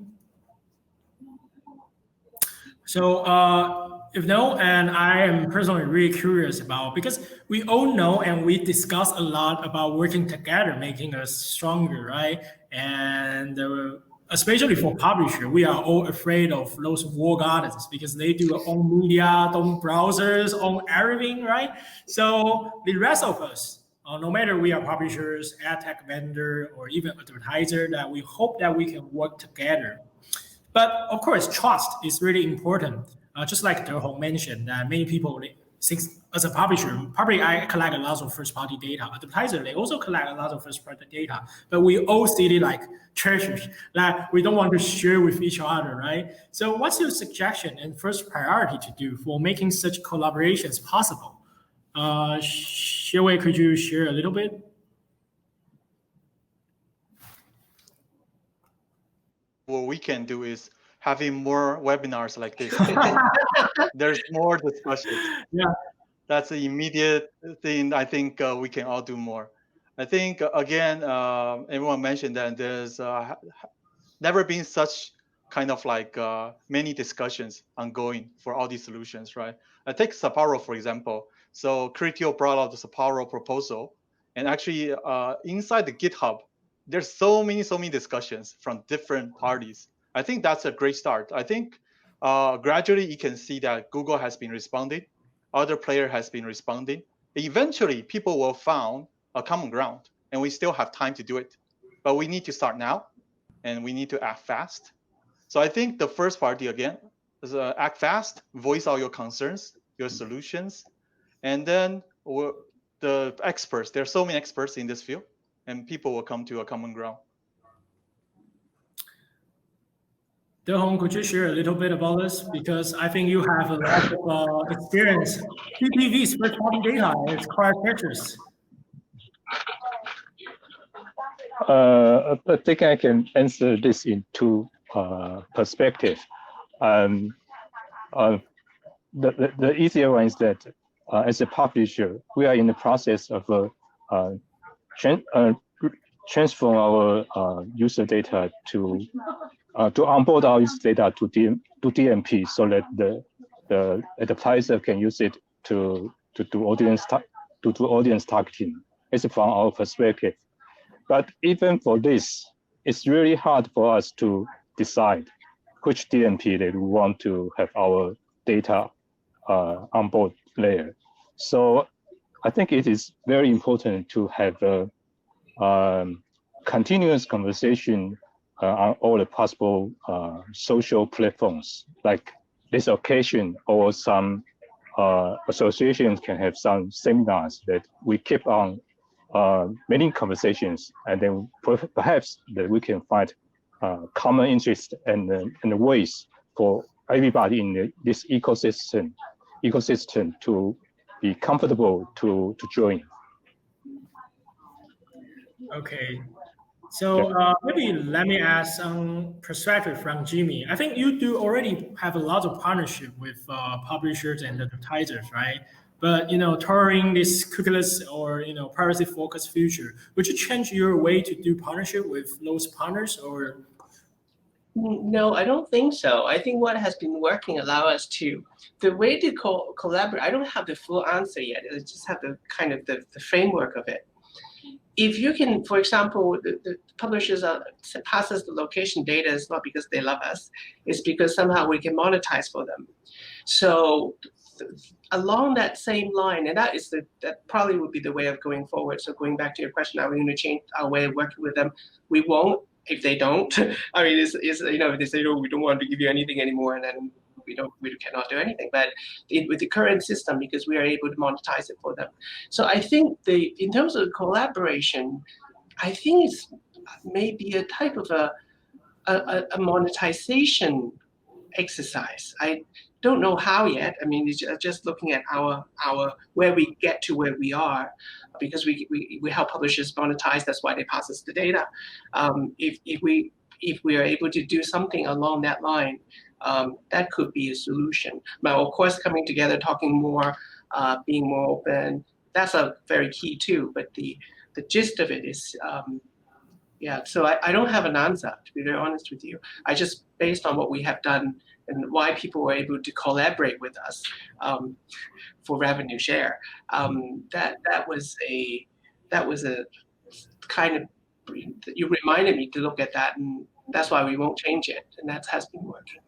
S1: So if no, and I am personally really curious about, because we all know and we discuss a lot about working together, making us stronger, right? And especially for publisher, we are all afraid of those walled gardens because they do their own media, own browsers, own everything, right? So the rest of us, no matter we are publishers, ad tech vendor, or even advertiser, that we hope that we can work together. But of course, trust is really important. Just like Derhong mentioned, that many people, since as a publisher, probably I collect a lot of first-party data. Advertiser, they also collect a lot of first-party data. But we all see it like treasures that we don't want to share with each other, right? So what's your suggestion and first priority to do for making such collaborations possible? Wei, could you share a little bit?
S5: what we can do is having more webinars like this. There's more discussions.
S1: Yeah.
S5: That's the immediate thing. I think we can all do more. I think, again, everyone mentioned that there's never been such kind of like many discussions ongoing for all these solutions, right? I take Sapporo, for example. So Criteo brought out the Sapporo proposal. And actually, inside the GitHub, there's so many discussions from different parties. I think that's a great start. I think gradually you can see that Google has been responding. Other player has been responding. Eventually, people will find a common ground, and we still have time to do it. But we need to start now, and we need to act fast. So I think the first party, again, is act fast, voice out your concerns, your solutions, and then the experts, there are so many experts in this field, and people will come to a common ground.
S1: Derhong, could you share a little bit about this? Because I think you have a lot of experience. TPV's first-party data is quite precious.
S4: I think I can answer this in two perspectives. The easier one is that as a publisher, we are in the process of transform our user data to onboard our user data to DMP, so that the advertiser can use it to do audience targeting. It's from our perspective. But even for this, it's really hard for us to decide which DMP that we want to have our data onboard layer. So I think it is very important to have a continuous conversation on all the possible social platforms. Like this occasion, or some associations can have some seminars that we keep on many conversations, and then perhaps that we can find common interest and ways for everybody in this ecosystem to be comfortable to join.
S1: Okay. So maybe let me ask some perspective from Jimmy. I think you do already have a lot of partnership with publishers and advertisers, right? But toward this cookieless or privacy-focused future, would you change your way to do partnership with those partners, or?
S3: No, I don't think so. I think what has been working allow us to, the way to collaborate. I don't have the full answer yet. I just have the kind of the framework of it. If you can, for example, the publishers passes the location data, is not because they love us, it's because somehow we can monetize for them. So along that same line, and that probably would be the way of going forward. So going back to your question, are we going to change our way of working with them? We won't if they don't. I mean, if they say, oh, we don't want to give you anything anymore, and then we cannot do anything. But with the current system, because we are able to monetize it for them. So I think in terms of collaboration, I think it's maybe a type of a monetization exercise. I don't know how yet. I mean, it's just looking at our where we get to where we are, because we help publishers monetize. That's why they pass us the data. If we are able to do something along that line, that could be a solution. Now, of course, coming together, talking more, being more open, that's a very key too. But the gist of it is, yeah. So I don't have an answer, to be very honest with you. I just, based on what we have done and why people were able to collaborate with us for revenue share, that was a kind of, you reminded me to look at that, and that's why we won't change it, and that has been working.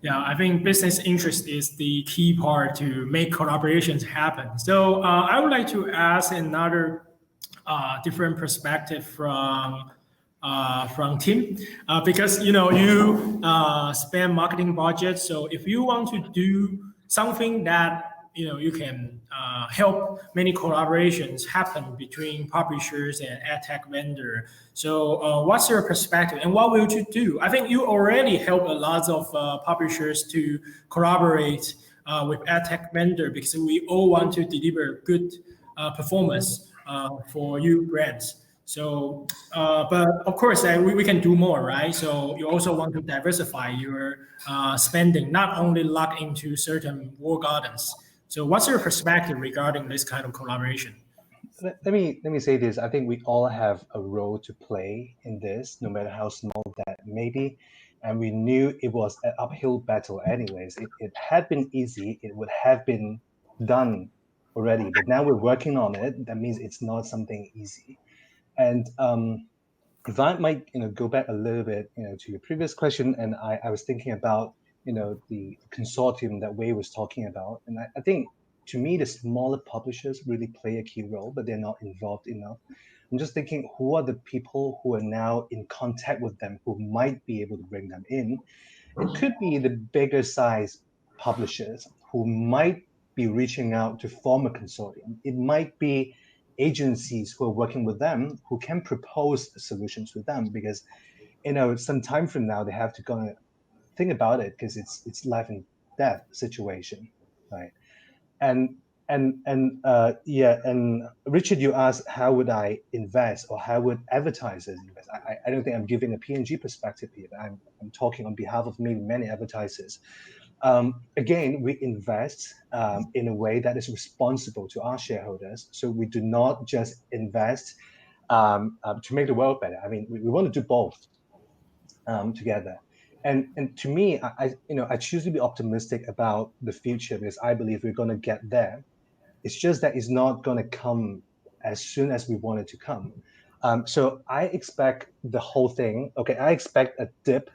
S1: Yeah, I think business interest is the key part to make collaborations happen. So I would like to ask another different perspective from Tim, because you spend marketing budget. So if you want to do something that you can help many collaborations happen between publishers and AdTech vendor. So what's your perspective, and what will you do? I think you already help a lot of publishers to collaborate with AdTech vendor, because we all want to deliver good performance for you brands. So, but of course, we can do more, right? So you also want to diversify your spending, not only lock into certain walled gardens. So what's your perspective regarding this kind of collaboration?
S2: Let me say this. I think we all have a role to play in this, no matter how small that may be. And we knew it was an uphill battle anyways. It had been easy. It would have been done already. But now we're working on it. That means it's not something easy. And if I might, go back a little bit, to your previous question, and I was thinking about, the consortium that Wei was talking about. And I think, to me, the smaller publishers really play a key role, but they're not involved enough. I'm just thinking, who are the people who are now in contact with them who might be able to bring them in? It could be the bigger size publishers who might be reaching out to form a consortium. It might be agencies who are working with them who can propose solutions with them, because, some time from now, they have to go and think about it, because it's life and death situation, right? And Richard, you asked, how would I invest, or how would advertisers invest? I don't think I'm giving a P&G perspective here. I'm talking on behalf of many advertisers. Again, we invest in a way that is responsible to our shareholders. So we do not just invest to make the world better. I mean, we want to do both together. And to me, I choose to be optimistic about the future, because I believe we're going to get there. It's just that it's not going to come as soon as we want it to come. So I expect the whole thing. Okay, I expect a dip,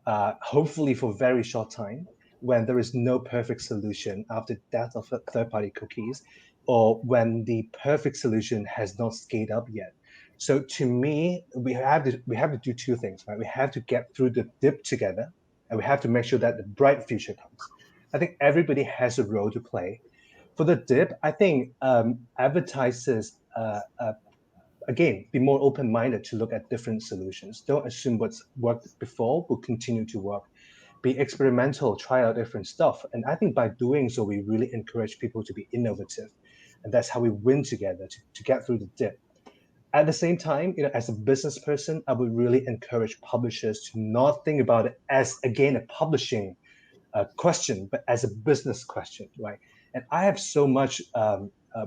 S2: hopefully for a very short time, when there is no perfect solution after death of third-party cookies, or when the perfect solution has not scaled up yet. So to me, we have to do two things, right? We have to get through the dip together, and we have to make sure that the bright future comes. I think everybody has a role to play. For the dip, I think advertisers, again, be more open-minded to look at different solutions. Don't assume what's worked before will continue to work. Be experimental, try out different stuff. And I think by doing so, we really encourage people to be innovative. And that's how we win together to get through the dip. At the same time, as a business person, I would really encourage publishers to not think about it as, again, a publishing question, but as a business question, right? And I have so much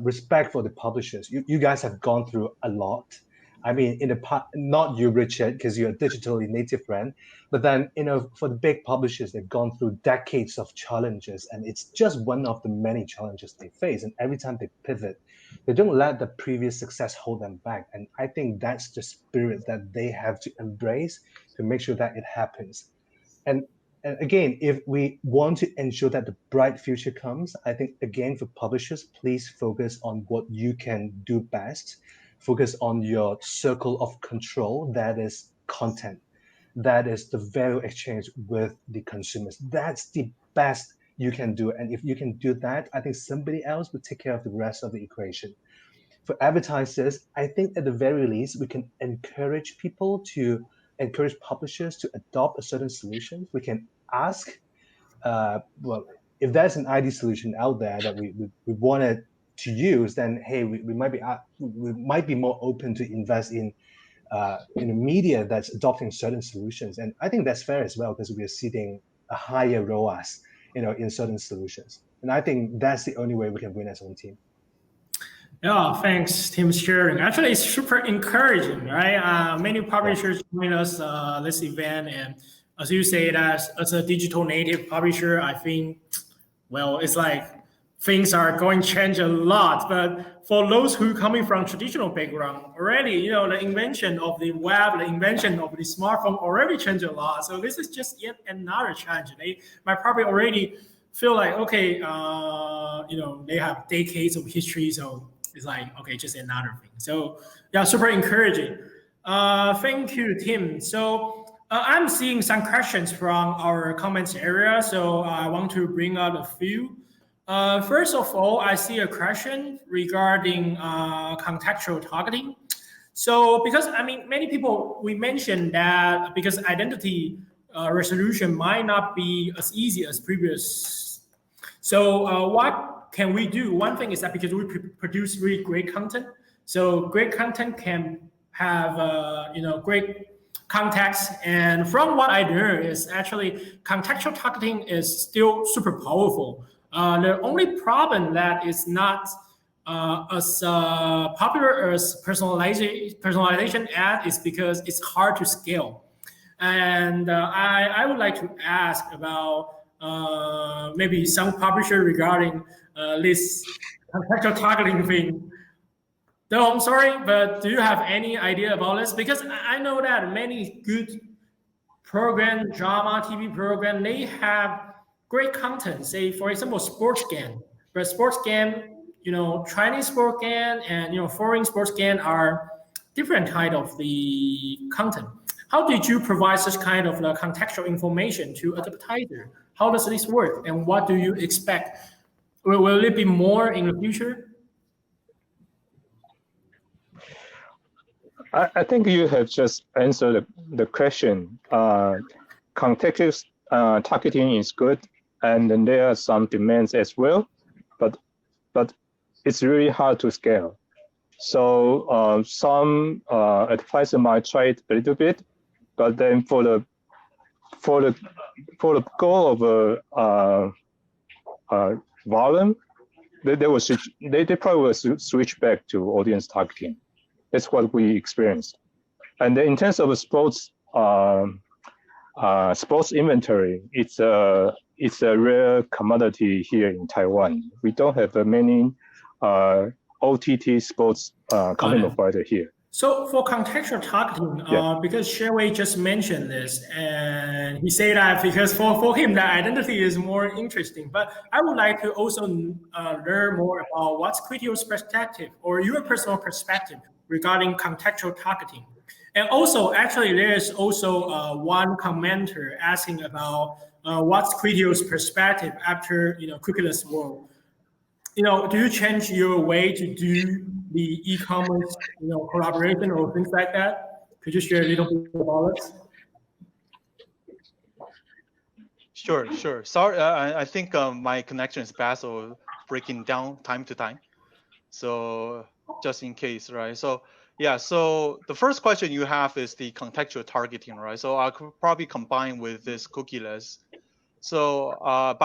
S2: respect for the publishers. You guys have gone through a lot. I mean, in the past, not you, Richard, because you're a digitally native brand, but then, for the big publishers, they've gone through decades of challenges, and it's just one of the many challenges they face. And every time they pivot, they don't let the previous success hold them back. And I think that's the spirit that they have to embrace to make sure that it happens. And again, if we want to ensure that the bright future comes, I think, again, for publishers, please focus on what you can do best. Focus on your circle of control, that is content. That is the value exchange with the consumers. That's the best you can do. And if you can do that, I think somebody else will take care of the rest of the equation. For advertisers, I think at the very least, we can encourage publishers to adopt a certain solution. We can ask, if there's an ID solution out there that we wanted to use, then hey, we might be more open to invest in media that's adopting certain solutions. And I think that's fair as well, because we are seeing a higher ROAS, in certain solutions. And I think that's the only way we can win as one team.
S1: Yeah, thanks, Tim, sharing. Actually, it's super encouraging, right? Many publishers join us this event, and as you say, as a digital native publisher, I think, well, it's like things are going to change a lot. But for those who are coming from traditional background, already, the invention of the web, the invention of the smartphone already changed a lot. So this is just yet another challenge. They might probably already feel like, okay, they have decades of history, so it's like, okay, just another thing. So yeah, super encouraging. Thank you, Tim. So I'm seeing some questions from our comments area, so I want to bring out a few. First of all, I see a question regarding contextual targeting. So because, many people, we mentioned that because identity resolution might not be as easy as previous. So what can we do? One thing is that because we produce really great content, So great content can have great context. And from what I learned is actually contextual targeting is still super powerful. The only problem that is not as popular as personalization ad is because it's hard to scale. And I would like to ask about maybe some publisher regarding this contextual targeting thing. No, I'm sorry, but do you have any idea about this? Because I know that many good program, drama, TV program, they have great content. Say, for example, sports game. But sports game, Chinese sports game and foreign sports game are different kind of the content. How did you provide such kind of contextual information to advertiser? How does this work, and what do you expect? Will it be more in the future?
S4: I think you have just answered the question. Contextual targeting is good, and then there are some demands as well, but it's really hard to scale. So some advisor might try it a little bit, but then for the goal of volume, they probably will switch back to audience targeting. That's what we experienced. And in terms of sports inventory, it's a rare commodity here in Taiwan. We don't have many OTT sports content provider here.
S1: So for contextual targeting, because Wei just mentioned this, and he said that because for him, the identity is more interesting. But I would like to also learn more about what's Criteo's perspective or your personal perspective regarding contextual targeting. And also, actually, there's also one commenter asking about what's Criteo's perspective after cookieless world. Do you change your way to do the e-commerce, collaboration or things like that? Could you share a little bit about it?
S5: Sure. Sorry, I think my connection is bad, so breaking down time to time. So just in case, right? So yeah, so the first question you have is the contextual targeting, right? So I could probably combine with this cookieless. So at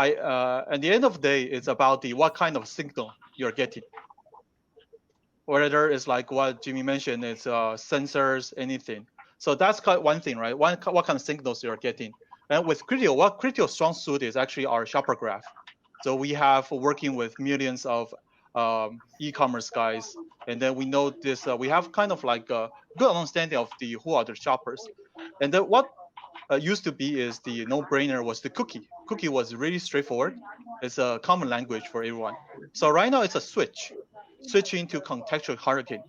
S5: the end of the day, it's about what kind of signal you're getting. Whether it's like what Jimmy mentioned, it's sensors, anything. So that's one thing, right? What kind of signals you're getting. And with Criteo, what Criteo's strong suit is actually our shopper graph. So we have working with millions of e-commerce guys, and then we know this. We have kind of like a good understanding of who are the shoppers. And then what used to be is the no-brainer was the cookie. Cookie was really straightforward. It's a common language for everyone. So right now it's a switching to contextual targeting.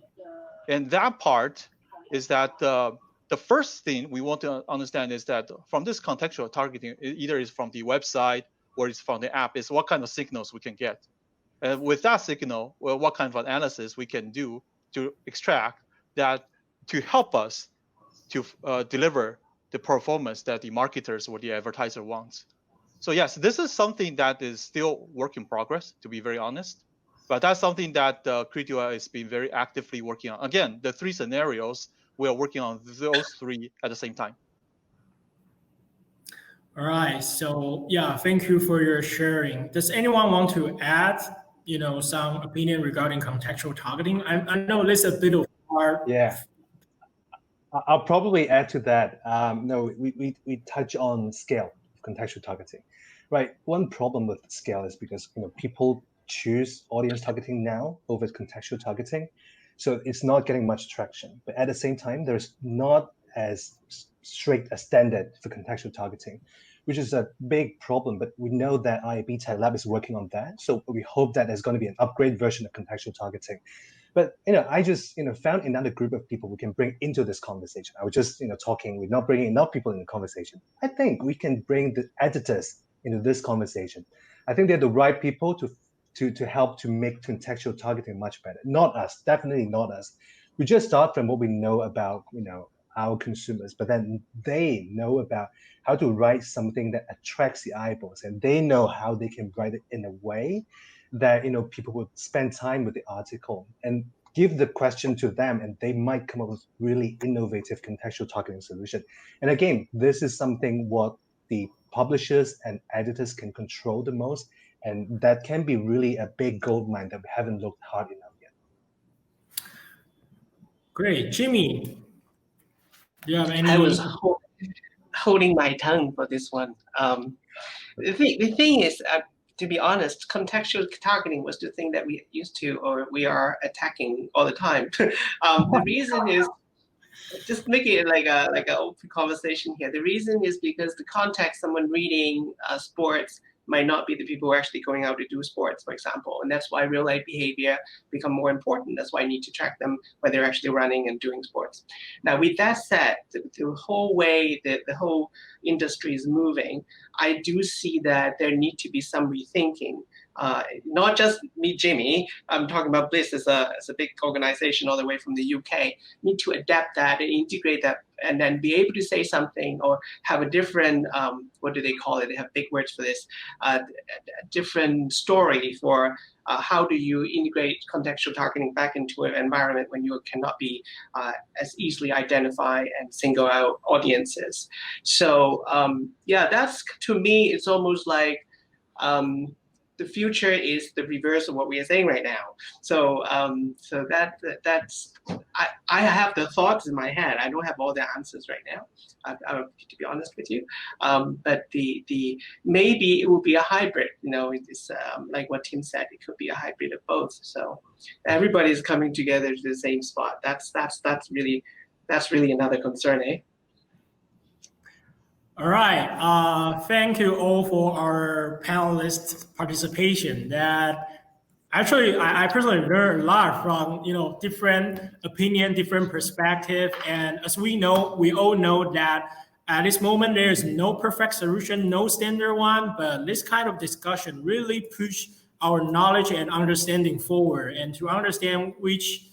S5: And that part is that the first thing we want to understand is that from this contextual targeting, either is from the website or it's from the app, is what kind of signals we can get. And with that signal, well, what kind of analysis we can do to extract that to help us to deliver the performance that the marketers or the advertiser wants. So yes, this is something that is still work in progress, to be very honest. But that's something that Criteo has been very actively working on. Again, the three scenarios, we are working on those three at the same time.
S1: All right. So yeah, thank you for your sharing. Does anyone want to add, some opinion regarding contextual targeting? I know this is a bit of hard.
S2: Yeah. I'll probably add to that. No, we touch on scale of contextual targeting, right? One problem with scale is because people choose audience targeting now over contextual targeting, so it's not getting much traction. But at the same time, there's not as strict a standard for contextual targeting, which is a big problem. But we know that AdTech Lab is working on that, so we hope that there's going to be an upgrade version of contextual targeting. But I just found another group of people we can bring into this conversation. I was just talking. We're not bringing enough people in the conversation. I think we can bring the editors into this conversation. I think they're the right people to help to make contextual targeting much better. Not us, definitely not us. We just start from what we know about our consumers, but then they know about how to write something that attracts the eyeballs, and they know how they can write it in a way that people would spend time with the article. And give the question to them, and they might come up with really innovative contextual targeting solution. And again, this is something what the publishers and editors can control the most, and that can be really a big goldmine that we haven't looked hard enough yet.
S1: Great. Jimmy, do you have any?
S3: I was holding my tongue for this one. The thing is, to be honest, contextual targeting was the thing that we used to, or we are attacking all the time. The reason is, just making it like an open conversation here. The reason is because the context, someone reading sports might not be the people who are actually going out to do sports, for example. And that's why real life behavior become more important. That's why I need to track them when they're actually running and doing sports. Now, with that said, the whole way that the whole industry is moving, I do see that there need to be some rethinking. Not just me, Jimmy, I'm talking about Blis as a big organization all the way from the UK, need to adapt that and integrate that, and then be able to say something or have a different, what do they call it? They have big words for this, a different story for how do you integrate contextual targeting back into an environment when you cannot be as easily identify and single out audiences. So yeah, that's, to me, it's almost like, the future is the reverse of what we are saying right now. So so that's I have the thoughts in my head. I don't have all the answers right now, to be honest with you. But the maybe it will be a hybrid. You know, it's like what Tim said. It could be a hybrid of both. So everybody's coming together to the same spot. That's really another concern, eh?
S1: All right. Thank you all for our panelist participation. That actually, I personally learned a lot from different opinion, different perspective, and as we all know that at this moment there is no perfect solution, no standard one. But this kind of discussion really push our knowledge and understanding forward, and to understand which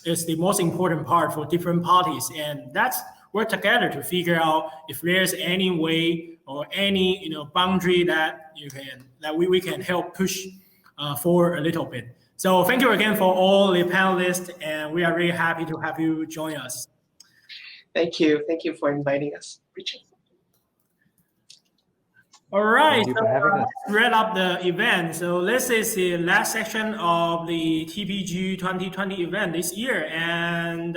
S1: is the most important part for different parties, and that's work together to figure out if there's any way or any boundary that we can help push forward a little bit. So thank you again for all the panelists, and we are really happy to have you join us.
S3: Thank you for inviting us, Richard.
S1: All right,
S2: Thank you for having us.
S1: Let's wrap up the event. So this is the last section of the TPG 2020 event this year, and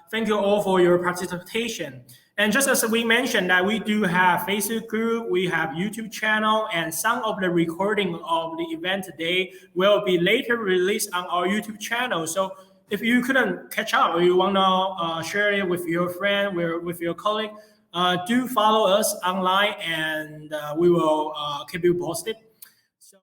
S1: thank you all for your participation. And just as we mentioned that we do have Facebook group, we have YouTube channel, and some of the recording of the event today will be later released on our YouTube channel. So if you couldn't catch up or you want to share it with your friend, with your colleague, do follow us online, and we will keep you posted.